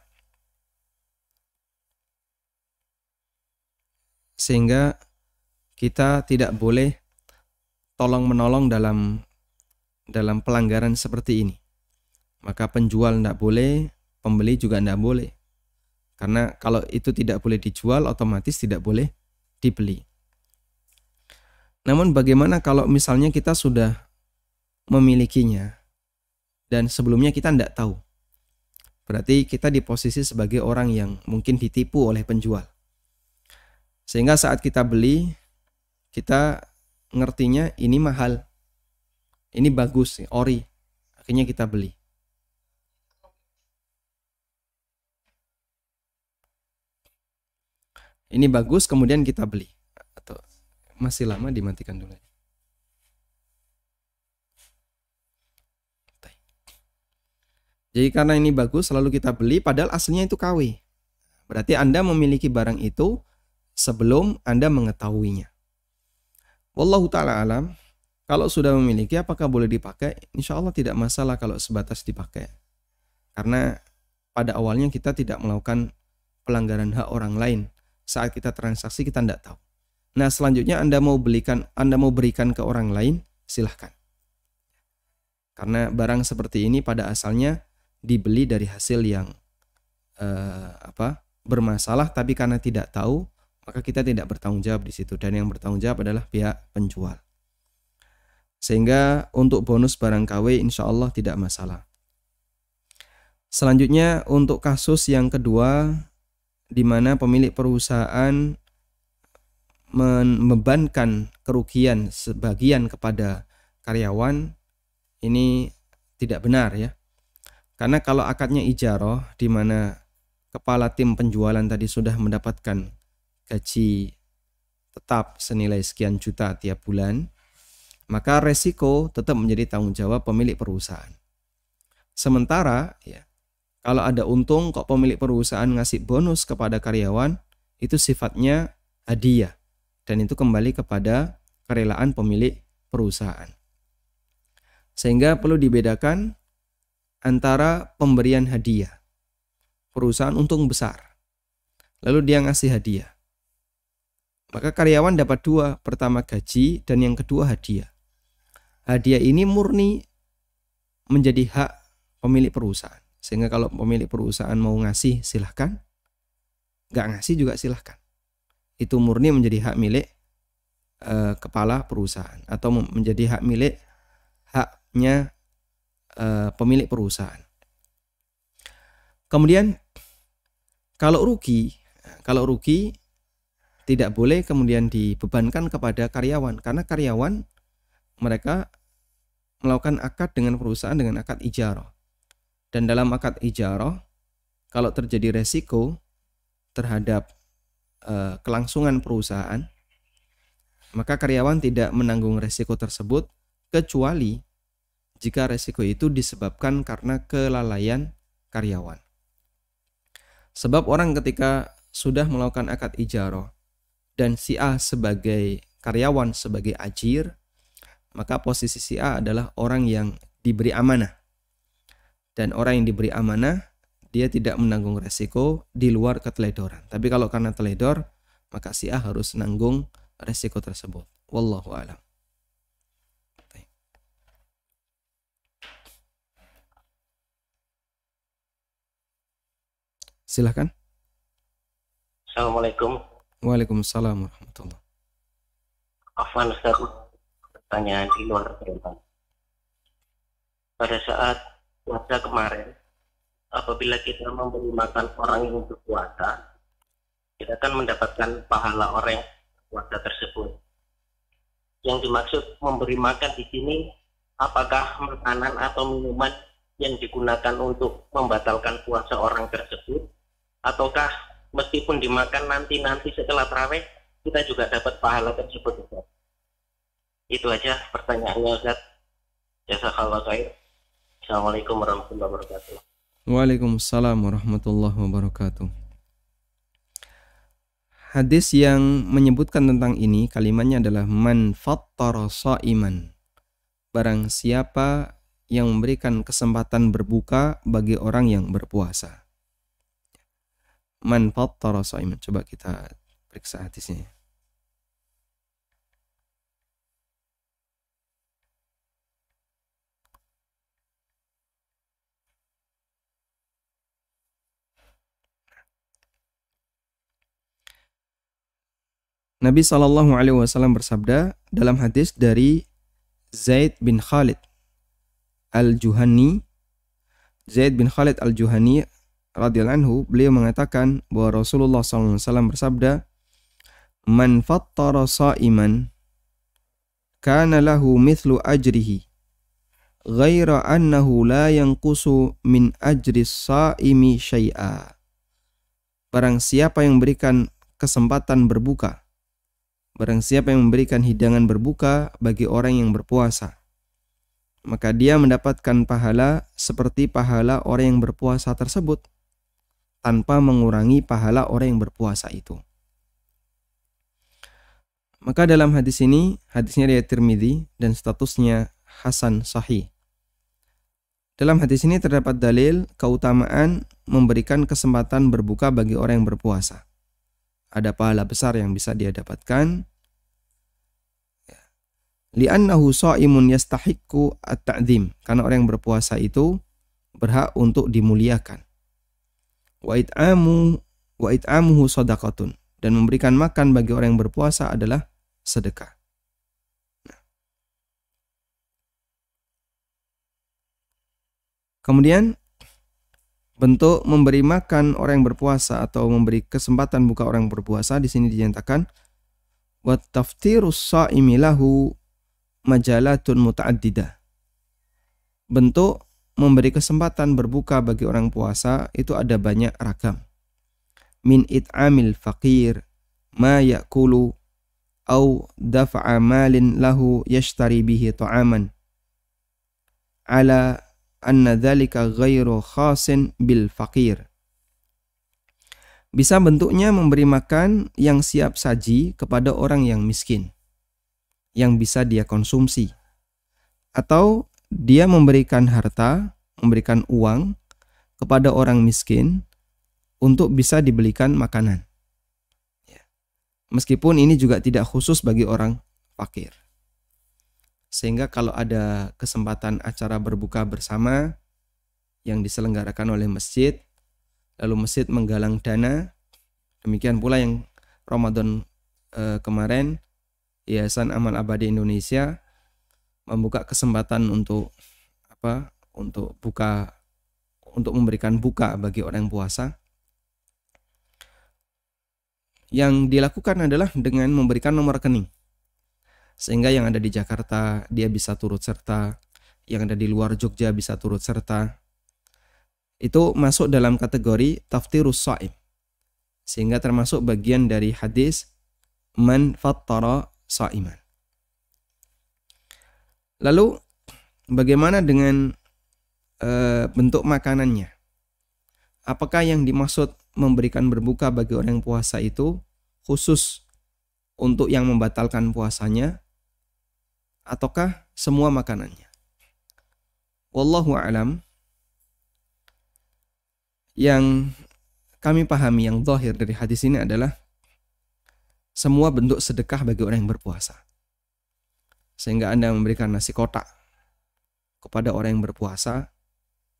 Sehingga kita tidak boleh tolong-menolong dalam pelanggaran seperti ini. Maka penjual tidak boleh, pembeli juga tidak boleh. Karena kalau itu tidak boleh dijual, otomatis tidak boleh dibeli. Namun bagaimana kalau misalnya kita sudah memilikinya dan sebelumnya kita tidak tahu? Berarti kita di posisi sebagai orang yang mungkin ditipu oleh penjual. Sehingga saat kita beli, kita ngertinya ini mahal, ini bagus, ori. Akhirnya kita beli. Ini bagus, kemudian kita beli. Atau masih lama, dimatikan dulu. Jadi karena ini bagus, lalu kita beli, padahal aslinya itu KW. Berarti Anda memiliki barang itu sebelum Anda mengetahuinya. Wallahu ta'ala alam. Kalau sudah memiliki, apakah boleh dipakai? Insya Allah tidak masalah kalau sebatas dipakai. Karena pada awalnya kita tidak melakukan pelanggaran hak orang lain. Saat kita transaksi kita tidak tahu. Nah, selanjutnya Anda mau berikan ke orang lain, silahkan. Karena barang seperti ini pada asalnya dibeli dari hasil yang bermasalah, tapi karena tidak tahu, maka kita tidak bertanggung jawab di situ, dan yang bertanggung jawab adalah pihak penjual. Sehingga untuk bonus barang KW insya Allah tidak masalah. Selanjutnya untuk kasus yang kedua, di mana pemilik perusahaan membebankan kerugian sebagian kepada karyawan, ini tidak benar ya. Karena kalau akadnya ijarah, di mana kepala tim penjualan tadi sudah mendapatkan gaji tetap senilai sekian juta tiap bulan, maka resiko tetap menjadi tanggung jawab pemilik perusahaan. Sementara ya, kalau ada untung kok pemilik perusahaan ngasih bonus kepada karyawan, itu sifatnya hadiah, dan itu kembali kepada kerelaan pemilik perusahaan. Sehingga perlu dibedakan antara pemberian hadiah. Perusahaan untung besar, lalu dia ngasih hadiah. Maka karyawan dapat dua, pertama gaji dan yang kedua hadiah. Hadiah ini murni menjadi hak pemilik perusahaan. Sehingga kalau pemilik perusahaan mau ngasih silahkan, nggak ngasih juga silahkan. Itu murni menjadi hak milik kepala perusahaan, atau menjadi hak milik haknya pemilik perusahaan. Kemudian kalau rugi tidak boleh kemudian dibebankan kepada karyawan, karena karyawan mereka melakukan akad dengan perusahaan dengan akad ijarah. Dan dalam akad ijarah, kalau terjadi resiko terhadap kelangsungan perusahaan, maka karyawan tidak menanggung resiko tersebut, kecuali jika resiko itu disebabkan karena kelalaian karyawan. Sebab orang ketika sudah melakukan akad ijarah dan si A sebagai karyawan, sebagai ajir, maka posisi si A adalah orang yang diberi amanah. Dan orang yang diberi amanah, dia tidak menanggung resiko di luar keteledoran. Tapi kalau karena teledor, maka si A harus menanggung resiko tersebut. Wallahu a'lam. Silahkan. Assalamualaikum. Waalaikumsalam warahmatullahi. Afwan Ustaz, pertanyaan di luar perintah. Pada saat puasa kemarin, apabila kita memberi makan orang yang berpuasa, kita akan mendapatkan pahala orang yang berpuasa tersebut. Yang dimaksud memberi makan di sini, apakah makanan atau minuman yang digunakan untuk membatalkan puasa orang tersebut, ataukah meskipun dimakan nanti setelah tarawih, kita juga dapat pahala tersebut, Ustaz? Itu aja pertanyaannya, Ustaz. Jazakallah khair. Assalamualaikum warahmatullahi wabarakatuh. Waalaikumsalam warahmatullahi wabarakatuh. Hadis yang menyebutkan tentang ini, kalimatnya adalah man fattara sha'iman. Barang siapa yang memberikan kesempatan berbuka bagi orang yang berpuasa. Man fattara sha'iman. Coba kita periksa hadisnya. Nabi SAW bersabda dalam hadis dari Zaid bin Khalid Al-Juhani. Zaid bin Khalid Al-Juhani radhiyallahu anhu, beliau mengatakan bahwa Rasulullah SAW bersabda, man fattara sha'iman kana lahu mithlu ajrihi ghaira annahu la yanqusu min ajri shaimi syai'a. Barang siapa yang memberikan kesempatan berbuka, barang siapa yang memberikan hidangan berbuka bagi orang yang berpuasa, maka dia mendapatkan pahala seperti pahala orang yang berpuasa tersebut, tanpa mengurangi pahala orang yang berpuasa itu. Maka dalam hadis ini, hadisnya riwayat Tirmidzi dan statusnya hasan sahih. Dalam hadis ini terdapat dalil keutamaan memberikan kesempatan berbuka bagi orang yang berpuasa. Ada pahala besar yang bisa dia dapatkan. Li'annahu sha'imun yastahiqqu at-ta'dzim, karena orang yang berpuasa itu berhak untuk dimuliakan. Wa it'amuhu shadaqatun, dan memberikan makan bagi orang yang berpuasa adalah sedekah. Kemudian bentuk memberi makan orang yang berpuasa atau memberi kesempatan buka orang yang berpuasa di sini dinyatakan wa taftirus shaimi lahu majalatun muta'addidah. Bentuk memberi kesempatan berbuka bagi orang puasa itu ada banyak ragam. Min it'amil faqir ma ya'kulu au daf'a malin lahu yashtari bihi ta'aman ala anna dzalika ghairu khasin bil faqir. Bisa bentuknya memberi makan yang siap saji kepada orang yang miskin yang bisa dia konsumsi, atau dia memberikan harta, memberikan uang kepada orang miskin untuk bisa dibelikan makanan. Meskipun ini juga tidak khusus bagi orang fakir. Sehingga kalau ada kesempatan acara berbuka bersama yang diselenggarakan oleh masjid, lalu masjid menggalang dana, demikian pula yang Ramadan kemarin, Yayasan Amal Abadi Indonesia membuka kesempatan untuk untuk memberikan buka bagi orang puasa. Yang dilakukan adalah dengan memberikan nomor rekening, sehingga yang ada di Jakarta dia bisa turut serta, yang ada di luar Jogja bisa turut serta. Itu masuk dalam kategori taftirus shaim, sehingga termasuk bagian dari hadis man fattara shaiman. Lalu bagaimana dengan bentuk makanannya? Apakah yang dimaksud memberikan berbuka bagi orang yang puasa itu khusus untuk yang membatalkan puasanya, ataukah semua makanannya? Wallahu a'lam. Yang kami pahami, yang zahir dari hadis ini adalah semua bentuk sedekah bagi orang yang berpuasa. Sehingga Anda memberikan nasi kotak kepada orang yang berpuasa,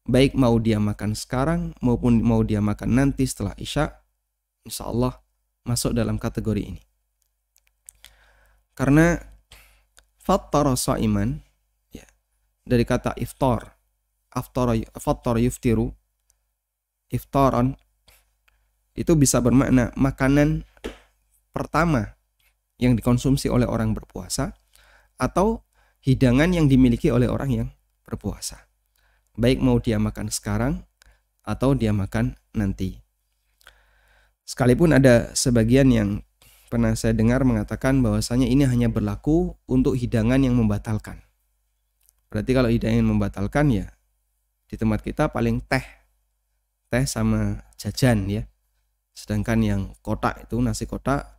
baik mau dia makan sekarang maupun mau dia makan nanti setelah Isya, insya Allah masuk dalam kategori ini. Karena fattara shaiman, ya, dari kata iftar, fattara yuftiru, iftaran, itu bisa bermakna makanan pertama yang dikonsumsi oleh orang berpuasa, atau hidangan yang dimiliki oleh orang yang berpuasa. Baik mau dia makan sekarang atau dia makan nanti. Sekalipun ada sebagian yang pernah saya dengar mengatakan bahwasanya ini hanya berlaku untuk hidangan yang membatalkan. Berarti kalau hidangan yang membatalkan, ya di tempat kita paling teh sama jajan, ya. Sedangkan yang kotak itu, nasi kotak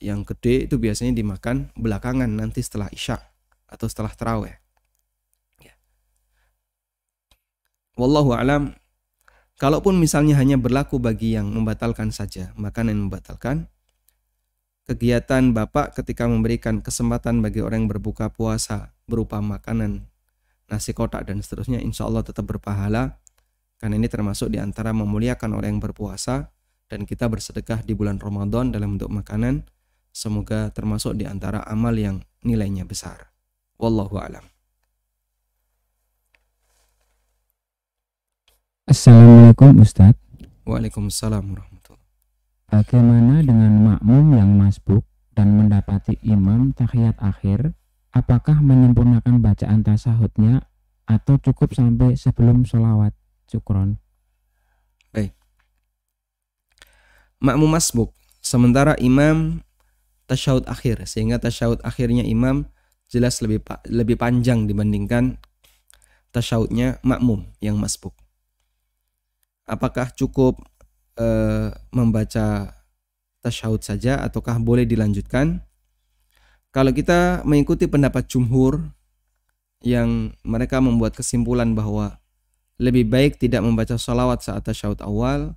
yang gede itu biasanya dimakan belakangan, nanti setelah Isya atau setelah tarawih. Wallahu a'lam. Kalaupun misalnya hanya berlaku bagi yang membatalkan saja, makanan yang membatalkan, kegiatan Bapak ketika memberikan kesempatan bagi orang yang berbuka puasa berupa makanan, nasi kotak dan seterusnya, insya Allah tetap berpahala, karena ini termasuk di antara memuliakan orang yang berpuasa, dan kita bersedekah di bulan Ramadan dalam bentuk makanan, semoga termasuk di antara amal yang nilainya besar. Wallahu a'lam. Assalamualaikum Ustadz. Waalaikumsalam warahmatullahi. Bagaimana dengan makmum yang masbuk dan mendapati imam tahiyat akhir, apakah menyempurnakan bacaan tasyahudnya atau cukup sampai sebelum sholawat? Syukron. Baik. Makmum masbuk, sementara imam tasyahud akhir, sehingga tasyahud akhirnya imam jelas lebih panjang dibandingkan tasyahudnya makmum yang masbuk. Apakah cukup membaca tasyahud saja ataukah boleh dilanjutkan? Kalau kita mengikuti pendapat jumhur yang mereka membuat kesimpulan bahwa lebih baik tidak membaca sholawat saat tasyahud awal,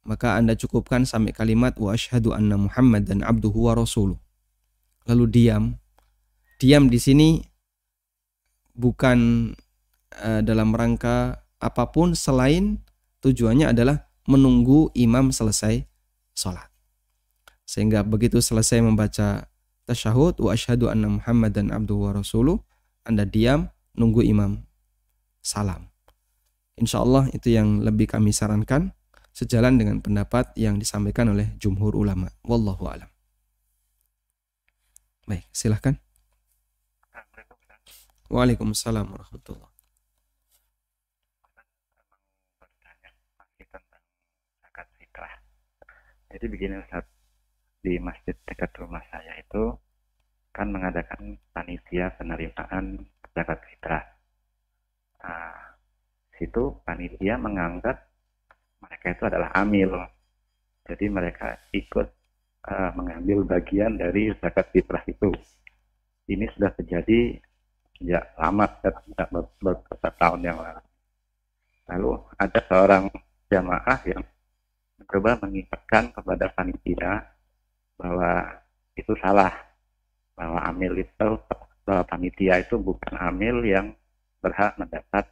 maka Anda cukupkan sampai kalimat wa asyhadu anna Muhammadan abduhu wa rasuluh. Lalu diam. Diam di sini bukan dalam rangka apapun selain tujuannya adalah menunggu imam selesai sholat. Sehingga begitu selesai membaca tasyahud wa asyhadu anna Muhammadan abduhu wa rasuluh, Anda diam nunggu imam salam. Insyaallah itu yang lebih kami sarankan, sejalan dengan pendapat yang disampaikan oleh jumhur ulama. Wallahu a'lam. Baik, silahkan. Waalaikumsalam warahmatullahi. Jadi begini Ustaz, di masjid dekat rumah saya itu kan mengadakan panitia penerimaan zakat fitrah. Nah, situ panitia menganggap mereka itu adalah amil. Jadi mereka ikut mengambil bagian dari zakat fitrah itu. Ini sudah terjadi sejak lama, sejak beberapa tahun yang lalu. Lalu ada seorang jamaah yang mencoba mengingatkan kepada panitia bahwa itu salah, bahwa amil itu, bahwa panitia itu bukan amil yang berhak mendapat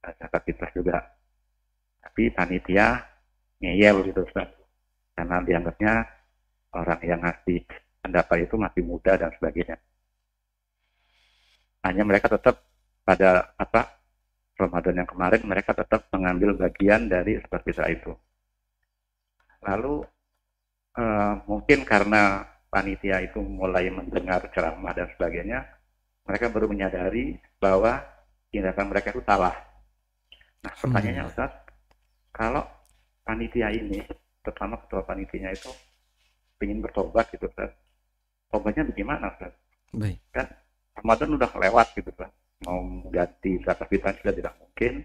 zakat fitrah juga. Tapi panitia ngeyel gitu Ustaz, karena dianggapnya orang yang ngasih pendapat itu masih muda dan sebagainya. Hanya mereka tetap pada Ramadan yang kemarin mereka tetap mengambil bagian dari zakat fitrah itu. Lalu mungkin karena panitia itu mulai mendengar ceramah dan sebagainya, mereka baru menyadari bahwa tindakan mereka itu salah. Nah, pertanyaannya Ustaz, kalau panitia ini, terutama ketua panitianya itu ingin bertobat gitu Ustaz, tobatnya bagaimana Ustaz? Baik. Kan Ramadan udah lewat gitu Ustaz, mau ganti zakat fitrah sudah tidak mungkin,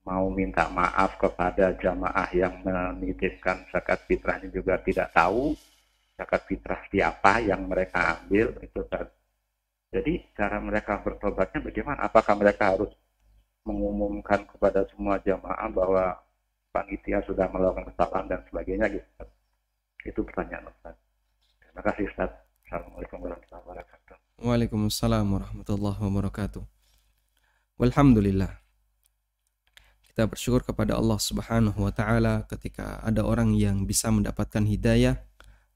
mau minta maaf kepada jamaah yang menitipkan zakat fitrahnya juga tidak tahu zakat fitrah siapa yang mereka ambil itu Ustaz. Jadi cara mereka bertobatnya bagaimana? Apakah mereka harus mengumumkan kepada semua jamaah bahwa panitia sudah melakukan kesalahan dan sebagainya gitu? Itu pertanyaan Ustaz. Terima kasih Ustaz. Assalamualaikum warahmatullahi wabarakatuh. Waalaikumsalam warahmatullahi wabarakatuh. Walhamdulillah. Kita bersyukur kepada Allah Subhanahu wa taala ketika ada orang yang bisa mendapatkan hidayah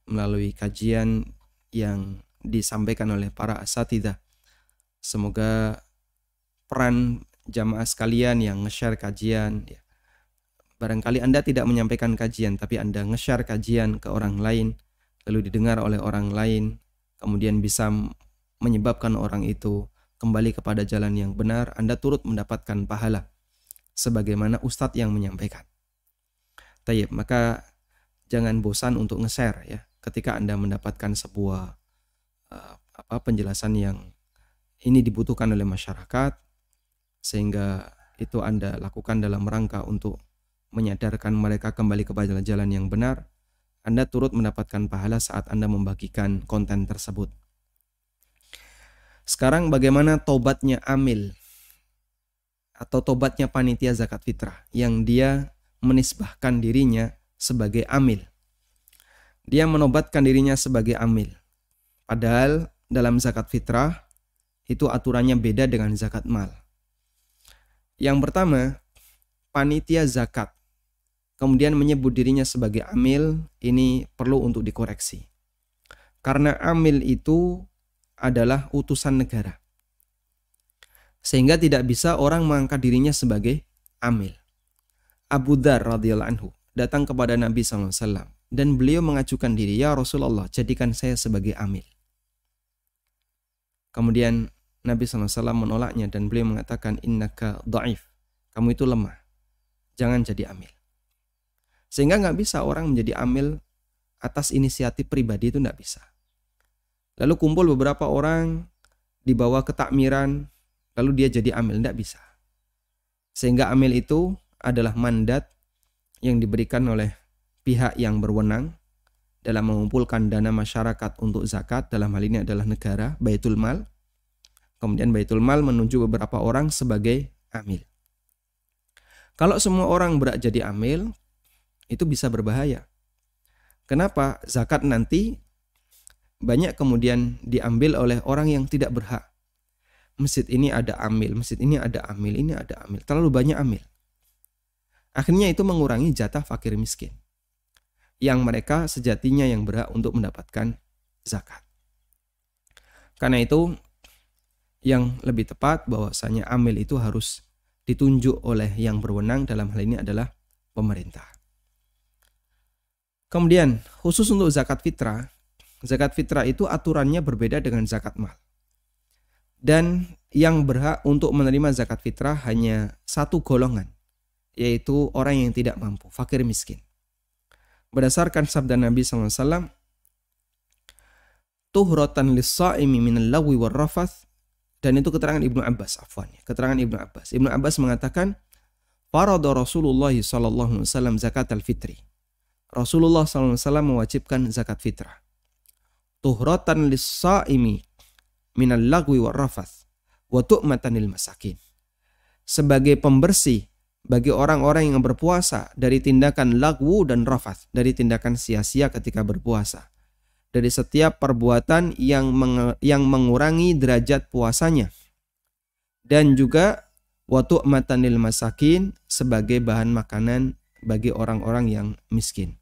melalui kajian yang disampaikan oleh para asatidzah. Semoga peran jamaah sekalian yang nge-share kajian, ya, barangkali Anda tidak menyampaikan kajian tapi Anda nge-share kajian ke orang lain, lalu didengar oleh orang lain, kemudian bisa menyebabkan orang itu kembali kepada jalan yang benar, Anda turut mendapatkan pahala sebagaimana ustadz yang menyampaikan. Tayyib, maka jangan bosan untuk nge-share ya ketika Anda mendapatkan sebuah penjelasan yang ini dibutuhkan oleh masyarakat, sehingga itu Anda lakukan dalam rangka untuk menyadarkan mereka kembali kepada jalan yang benar. Anda turut mendapatkan pahala saat Anda membagikan konten tersebut. Sekarang bagaimana tobatnya amil atau tobatnya panitia zakat fitrah yang dia menisbahkan dirinya sebagai amil. Dia menobatkan dirinya sebagai amil. Padahal dalam zakat fitrah itu aturannya beda dengan zakat mal. Yang pertama, panitia zakat kemudian menyebut dirinya sebagai amil, ini perlu untuk dikoreksi. Karena amil itu adalah utusan negara. Sehingga tidak bisa orang mengangkat dirinya sebagai amil. Abu Dzar radhiyallahu anhu datang kepada Nabi SAW dan beliau mengajukan diri, "Ya Rasulullah, jadikan saya sebagai amil." Kemudian Nabi SAW menolaknya dan beliau mengatakan, "Innaka dha'if." Kamu itu lemah. Jangan jadi amil. Sehingga nggak bisa orang menjadi amil atas inisiatif pribadi, itu nggak bisa. Lalu kumpul beberapa orang dibawa ke takmiran, lalu dia jadi amil, nggak bisa. Sehingga amil itu adalah mandat yang diberikan oleh pihak yang berwenang dalam mengumpulkan dana masyarakat untuk zakat, dalam hal ini adalah negara, Baitul Mal. Kemudian Baitul Mal menunjuk beberapa orang sebagai amil. Kalau semua orang berhak jadi amil, itu bisa berbahaya. Kenapa? Zakat nanti banyak kemudian diambil oleh orang yang tidak berhak. Masjid ini ada amil, masjid ini ada amil, ini ada amil. Terlalu banyak amil. Akhirnya itu mengurangi jatah fakir miskin, yang mereka sejatinya yang berhak untuk mendapatkan zakat. Karena itu yang lebih tepat bahwasanya amil itu harus ditunjuk oleh yang berwenang, dalam hal ini adalah pemerintah. Kemudian khusus untuk zakat fitrah itu aturannya berbeda dengan zakat mal. Dan yang berhak untuk menerima zakat fitrah hanya satu golongan, yaitu orang yang tidak mampu, fakir miskin. Berdasarkan sabda Nabi SAW, "Tuhratan lis-sha'imi minal lagwi war rafath." Dan itu keterangan Ibnu Abbas, keterangan Ibnu Abbas. Ibnu Abbas mengatakan, "Farada Rasulullah SAW zakat al-fitri." Rasulullah SAW mewajibkan zakat fitrah. "Tuhratan lis-sha'imi minal lagwi war rafath wa tu'matan lil masakin." Sebagai pembersih bagi orang-orang yang berpuasa dari tindakan lagwu dan rafath, dari tindakan sia-sia ketika berpuasa, dari setiap perbuatan yang mengurangi derajat puasanya, dan juga wa tu'matan lil masakin, sebagai bahan makanan bagi orang-orang yang miskin.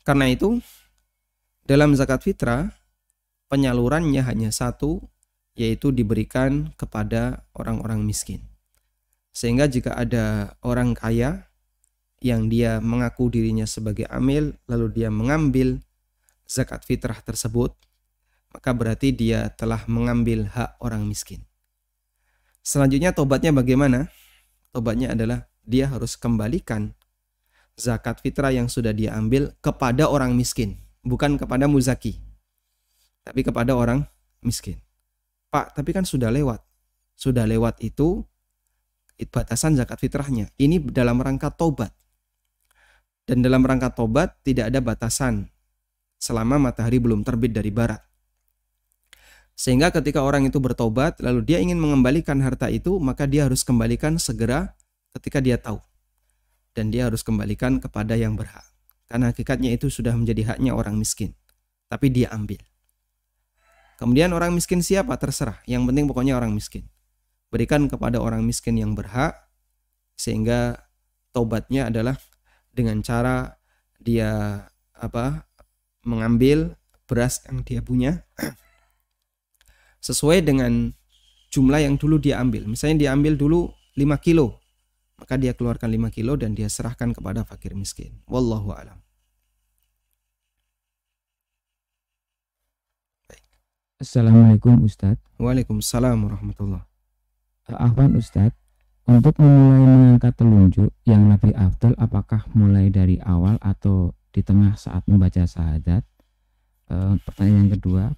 Karena itu dalam zakat fitrah penyalurannya hanya satu, yaitu diberikan kepada orang-orang miskin. Sehingga jika ada orang kaya yang dia mengaku dirinya sebagai amil, lalu dia mengambil zakat fitrah tersebut, maka berarti dia telah mengambil hak orang miskin. Selanjutnya tobatnya bagaimana? Tobatnya adalah dia harus kembalikan zakat fitrah yang sudah dia ambil kepada orang miskin, bukan kepada muzaki, tapi kepada orang miskin. Pak, tapi kan sudah lewat. Sudah lewat itu batasan zakat fitrahnya. Ini dalam rangka tobat. Dan dalam rangka tobat tidak ada batasan selama matahari belum terbit dari barat. Sehingga ketika orang itu bertobat, lalu dia ingin mengembalikan harta itu, maka dia harus kembalikan segera ketika dia tahu. Dan dia harus kembalikan kepada yang berhak. Karena hakikatnya itu sudah menjadi haknya orang miskin. Tapi dia ambil. Kemudian orang miskin siapa? Terserah. Yang penting pokoknya orang miskin. Berikan kepada orang miskin yang berhak, sehingga tobatnya adalah dengan cara dia mengambil beras yang dia punya sesuai dengan jumlah yang dulu dia ambil. Misalnya dia ambil dulu 5 kilo, maka dia keluarkan 5 kilo dan dia serahkan kepada fakir miskin. Wallahu a'lam. Assalamualaikum Ustadz. Waalaikumsalam warahmatullahi. Afwan Ustadz, untuk memulai mengangkat telunjuk yang lebih afdal, apakah mulai dari awal atau di tengah saat membaca syahadat? Pertanyaan yang kedua,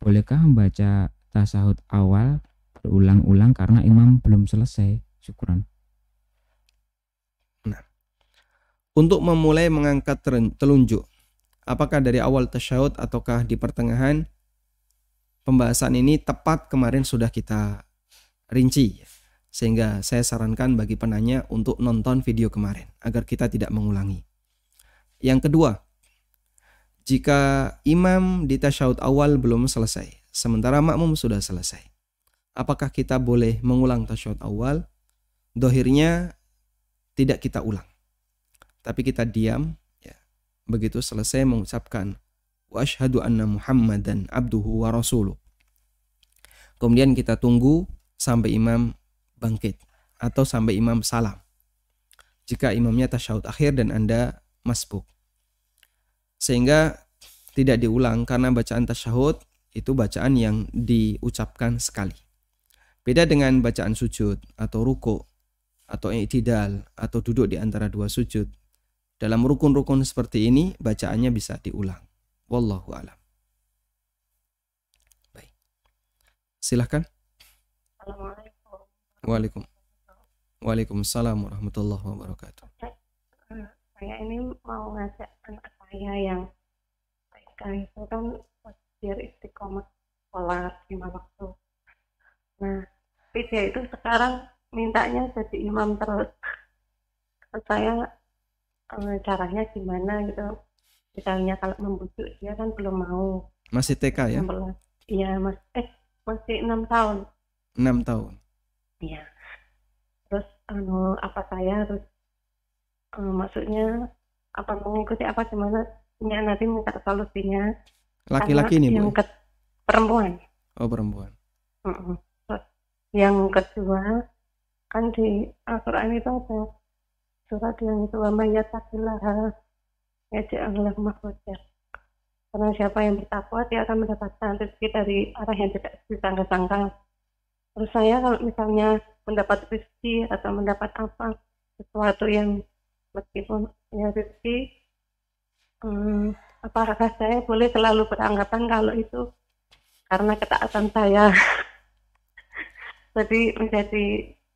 bolehkah membaca tasahud awal berulang-ulang karena imam belum selesai? Syukran. Nah, untuk memulai mengangkat telunjuk, apakah dari awal tasyahud ataukah di pertengahan? Pembahasan ini tepat kemarin sudah kita rinci, sehingga saya sarankan bagi penanya untuk nonton video kemarin agar kita tidak mengulangi. Yang kedua, jika imam di tasyahud awal belum selesai, sementara makmum sudah selesai, apakah kita boleh mengulang tasyahud awal? Dohirnya tidak kita ulang, tapi kita diam, ya. Begitu selesai mengucapkan wa asyhadu anna Muhammadan abduhu wa rasuluh, kemudian kita tunggu sampai imam bangkit atau sampai imam salam. Jika imamnya tasyahud akhir dan Anda masbuk, Sehingga tidak diulang, karena bacaan tasyahud itu bacaan yang diucapkan sekali. Beda dengan bacaan sujud atau ruku atau i'tidal atau duduk di antara dua sujud. Dalam rukun-rukun seperti ini bacaannya bisa diulang. Wallahu a'lam. Baik. Silahkan. Assalamualaikum. Waalaikumsalam warahmatullahi wabarakatuh. Saya ini mau ngajak anak saya yang TK itu kan biar istiqomah sholat 5 waktu. Nah, tapi dia itu sekarang mintanya jadi imam terus. Saya caranya gimana gitu? Misalnya kalau membujuk dia kan belum mau. Masih TK ya? Iya, masih 6 tahun. 6 tahun. Iya. Terus apa saya harus maksudnya apa mengikuti apa gimana? Ya, nanti minta solusinya. Laki-laki nih, Bu? Perempuan. Oh, perempuan. Terus yang kedua, kan di Al-Quran itu ada surat yang itu wa may yattaqillaha yaj'al lahu makhraja. Karena siapa yang bertakwa dia akan mendapatkan rezeki dari arah yang tidak disangka-sangka. Terus saya kalau misalnya mendapat rezeki atau mendapat apa sesuatu yang meskipun ya rezeki, apakah saya boleh selalu beranggapan kalau itu karena ketaatan saya jadi menjadi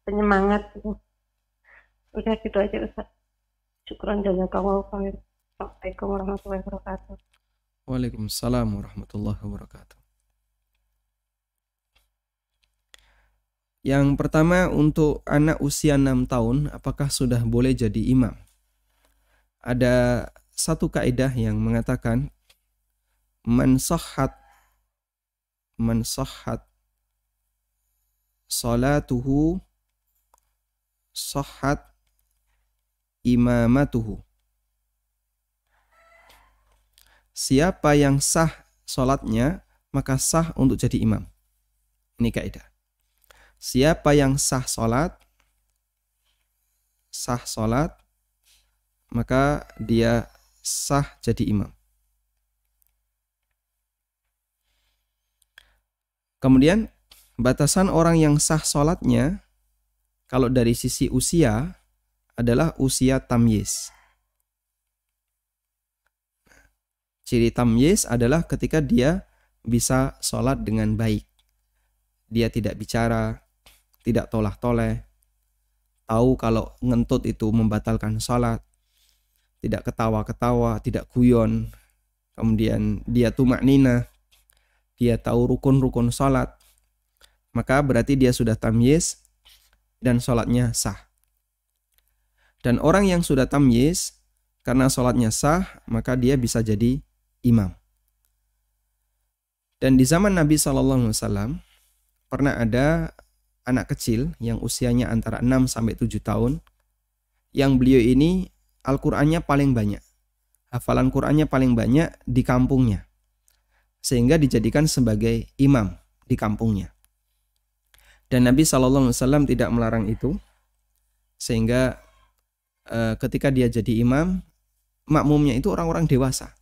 penyemangat gitu. Udah gitu aja Ustaz. Syukran jazakallahu khair. Assalamualaikum warahmatullahi wabarakatuh. Waalaikumsalam warahmatullahi wabarakatuh. Yang pertama, untuk anak usia 6 tahun, apakah sudah boleh jadi imam? Ada satu kaidah yang mengatakan man sahhat salatuhu sahhat imamatuhu. Siapa yang sah salatnya, maka sah untuk jadi imam. Ini kaidah. Siapa yang sah salat, maka dia sah jadi imam. Kemudian batasan orang yang sah salatnya kalau dari sisi usia adalah usia tamyiz. Ciri tamyiz adalah ketika dia bisa salat dengan baik. Dia tidak bicara, tidak tolah-toleh, tahu kalau ngentut itu membatalkan salat, tidak ketawa-ketawa, tidak guyon, kemudian dia tumakninah, dia tahu rukun-rukun salat, maka berarti dia sudah tamyiz dan salatnya sah. Dan orang yang sudah tamyiz karena salatnya sah, maka dia bisa jadi imam. Dan di zaman Nabi SAW pernah ada anak kecil yang usianya antara 6 sampai 7 tahun yang beliau ini Al-Qur'annya paling banyak. Hafalan Qur'annya paling banyak di kampungnya. Sehingga dijadikan sebagai imam di kampungnya. Dan Nabi SAW tidak melarang itu. Sehingga ketika dia jadi imam, makmumnya itu orang-orang dewasa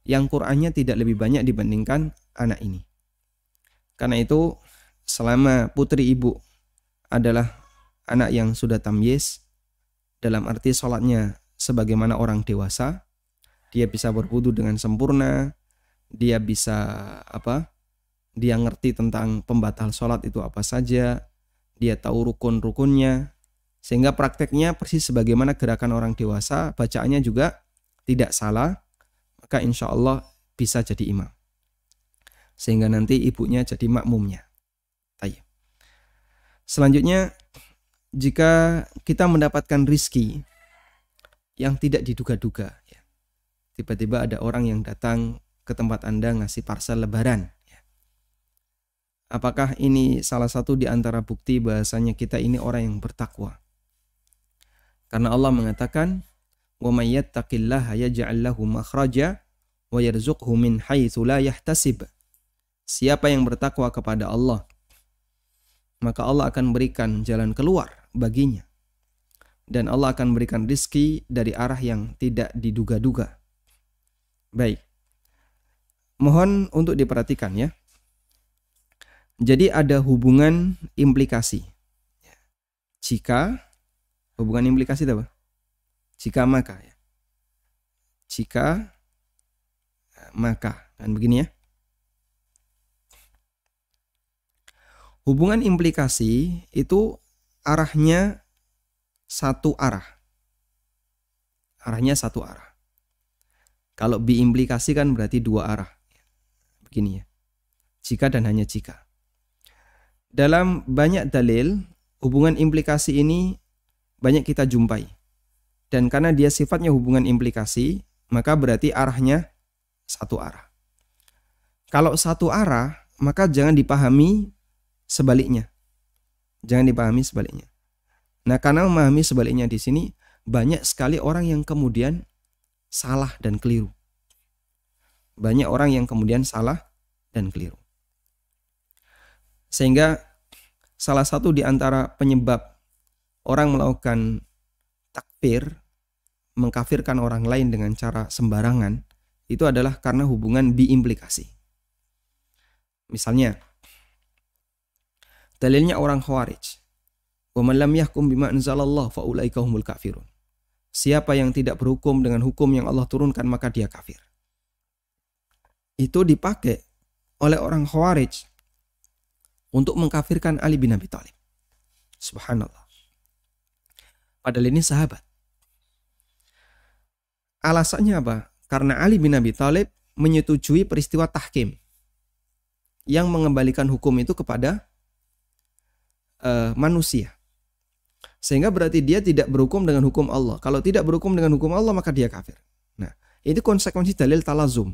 yang Qur'annya tidak lebih banyak dibandingkan anak ini. Karena itu selama putri ibu adalah anak yang sudah tamyiz, dalam arti sholatnya sebagaimana orang dewasa, dia bisa berwudu dengan sempurna, dia bisa dia ngerti tentang pembatal sholat itu apa saja, dia tahu rukun-rukunnya, sehingga prakteknya persis sebagaimana gerakan orang dewasa, bacaannya juga tidak salah, maka insya Allah bisa jadi imam. Sehingga nanti ibunya jadi makmumnya. Tayyib. Selanjutnya, jika kita mendapatkan rizki yang tidak diduga-duga, ya. Tiba-tiba ada orang yang datang ke tempat Anda ngasih parsel lebaran. Ya. Apakah ini salah satu di antara bukti bahasanya kita ini orang yang bertakwa? Karena Allah mengatakan, wa may yattaqillaha yaj'al lahu makhraja wa yarzuqhu min haitsu la yahtasib. Siapa yang bertakwa kepada Allah, maka Allah akan berikan jalan keluar baginya. Dan Allah akan berikan rizki dari arah yang tidak diduga-duga. Baik. Mohon untuk diperhatikan ya. Jadi ada hubungan implikasi. Jika, hubungan implikasi itu apa? Jika maka ya. Jika maka, kan begini ya. Hubungan implikasi itu arahnya satu arah. Arahnya satu arah. Kalau biimplikasi kan berarti dua arah. Begini ya. Jika dan hanya jika. Dalam banyak dalil, hubungan implikasi ini banyak kita jumpai. Dan karena dia sifatnya hubungan implikasi, maka berarti arahnya satu arah. Kalau satu arah, maka jangan dipahami sebaliknya. Jangan dipahami sebaliknya. Nah, karena memahami sebaliknya di sini, banyak sekali orang yang kemudian salah dan keliru. Banyak orang yang kemudian salah dan keliru. Sehingga salah satu di antara penyebab orang melakukan takfir, mengkafirkan orang lain dengan cara sembarangan, itu adalah karena hubungan biimplikasi. Misalnya, dalilnya orang Khawarij. Wa man lam yahkum bima anzalallah fa ulaika humul kafirun. Siapa yang tidak berhukum dengan hukum yang Allah turunkan, maka dia kafir. Itu dipakai oleh orang Khawarij untuk mengkafirkan Ali bin Abi Thalib. Subhanallah. Padahal ini sahabat. Alasannya apa? Karena Ali bin Abi Thalib menyetujui peristiwa tahkim yang mengembalikan hukum itu kepada manusia. Sehingga berarti dia tidak berhukum dengan hukum Allah. Kalau tidak berhukum dengan hukum Allah, maka dia kafir. Nah, itu konsekuensi dalil talazum.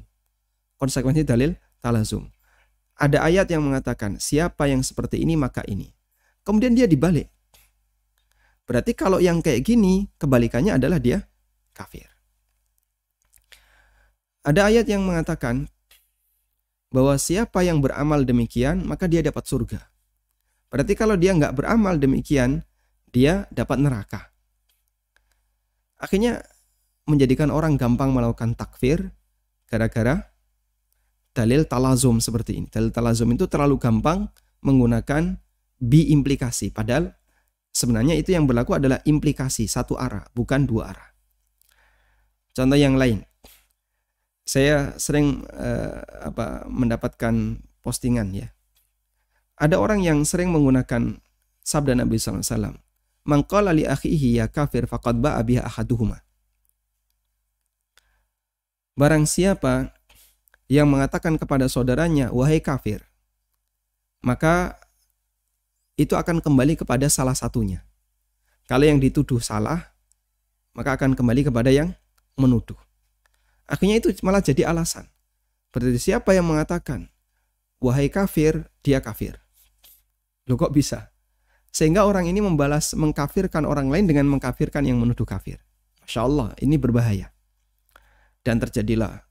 Konsekuensi dalil talazum. Ada ayat yang mengatakan, siapa yang seperti ini maka ini. Kemudian dia dibalik. Berarti kalau yang kayak gini, kebalikannya adalah dia kafir. Ada ayat yang mengatakan bahwa siapa yang beramal demikian, maka dia dapat surga. Berarti kalau dia nggak beramal demikian, dia dapat neraka. Akhirnya menjadikan orang gampang melakukan takfir gara-gara dalil talazum seperti ini. Dalil talazum itu terlalu gampang menggunakan biimplikasi. Padahal sebenarnya itu yang berlaku adalah implikasi satu arah, bukan dua arah. Contoh yang lain. Saya sering mendapatkan postingan ya. Ada orang yang sering menggunakan sabda Nabi SAW. Man qala li akhihi ya kafir faqad ba'a biha ahaduhuma. Barang siapa yang mengatakan kepada saudaranya, wahai kafir, maka itu akan kembali kepada salah satunya. Kalau yang dituduh salah, maka akan kembali kepada yang menuduh. Akhirnya itu malah jadi alasan. Berarti siapa yang mengatakan, wahai kafir, dia kafir. Loh kok bisa? Sehingga orang ini membalas mengkafirkan orang lain dengan mengkafirkan yang menuduh kafir. Masya Allah, ini berbahaya. Dan terjadilah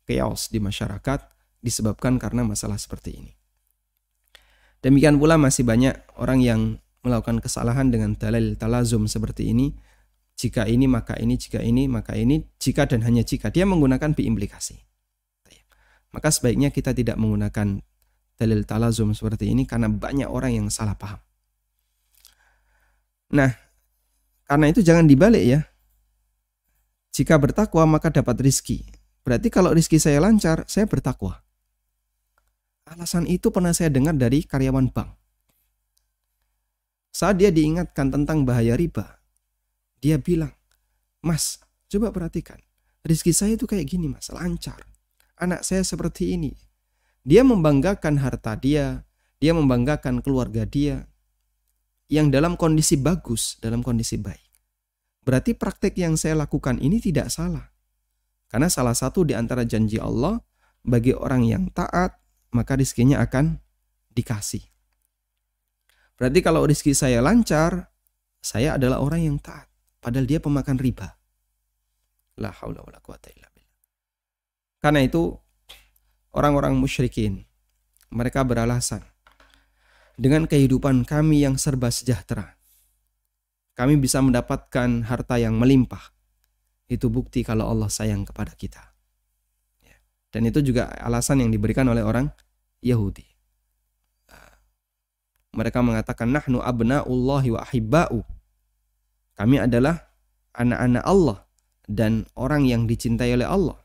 chaos di masyarakat disebabkan karena masalah seperti ini. Demikian pula masih banyak orang yang melakukan kesalahan dengan dalil talazum seperti ini. Jika ini maka ini, jika ini maka ini, jika dan hanya jika. Dia menggunakan biimplikasi. Maka sebaiknya kita tidak menggunakan dalil talazum seperti ini karena banyak orang yang salah paham. Nah, karena itu jangan dibalik ya. Jika bertakwa maka dapat rizki. Berarti kalau rizki saya lancar, saya bertakwa. Alasan itu pernah saya dengar dari karyawan bank. Saat dia diingatkan tentang bahaya riba, dia bilang, Mas, coba perhatikan. Rizki saya itu kayak gini mas, lancar. Anak saya seperti ini. Dia membanggakan harta dia membanggakan keluarga dia yang dalam kondisi bagus, dalam kondisi baik. Berarti praktek yang saya lakukan ini tidak salah. Karena salah satu di antara janji Allah, bagi orang yang taat, maka rizkinya akan dikasih. Berarti kalau rizki saya lancar, saya adalah orang yang taat. Padahal dia pemakan riba. La haula wala quwata illa billah. Karena itu, orang-orang musyrikin, mereka beralasan, dengan kehidupan kami yang serba sejahtera, kami bisa mendapatkan harta yang melimpah. itu bukti kalau Allah sayang kepada kita. Dan itu juga alasan yang diberikan oleh orang Yahudi. Mereka mengatakan nahnu abna'ullahi wa ahibba'u. Kami adalah anak-anak Allah dan orang yang dicintai oleh Allah.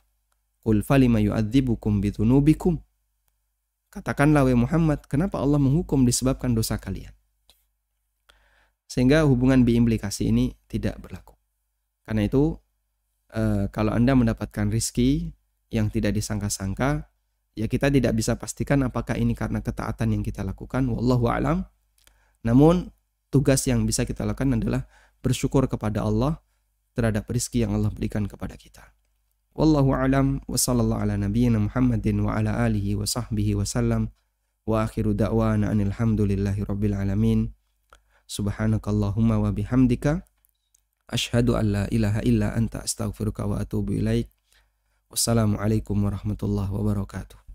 Qul falima yu'adzibukum bidzunubikum. Katakanlah wahai Muhammad, kenapa Allah menghukum disebabkan dosa kalian? Sehingga hubungan biimplikasi ini tidak berlaku. Karena itu, kalau Anda mendapatkan rizki yang tidak disangka-sangka, ya kita tidak bisa pastikan apakah ini karena ketaatan yang kita lakukan, wallahu a'lam. Namun, tugas yang bisa kita lakukan adalah bersyukur kepada Allah terhadap rizki yang Allah berikan kepada kita. Wallahu a'lam wa sallallahu ala nabiyyina Muhammadin wa ala alihi wa sahbihi wa sallam wa akhiru da'wana anil hamdulillahi rabbil alamin. Subhanakallahumma wa bihamdika asyhadu an la ilaha illa anta astaghfiruka wa atubu ilaik. Wassalamualaikum warahmatullahi wabarakatuh.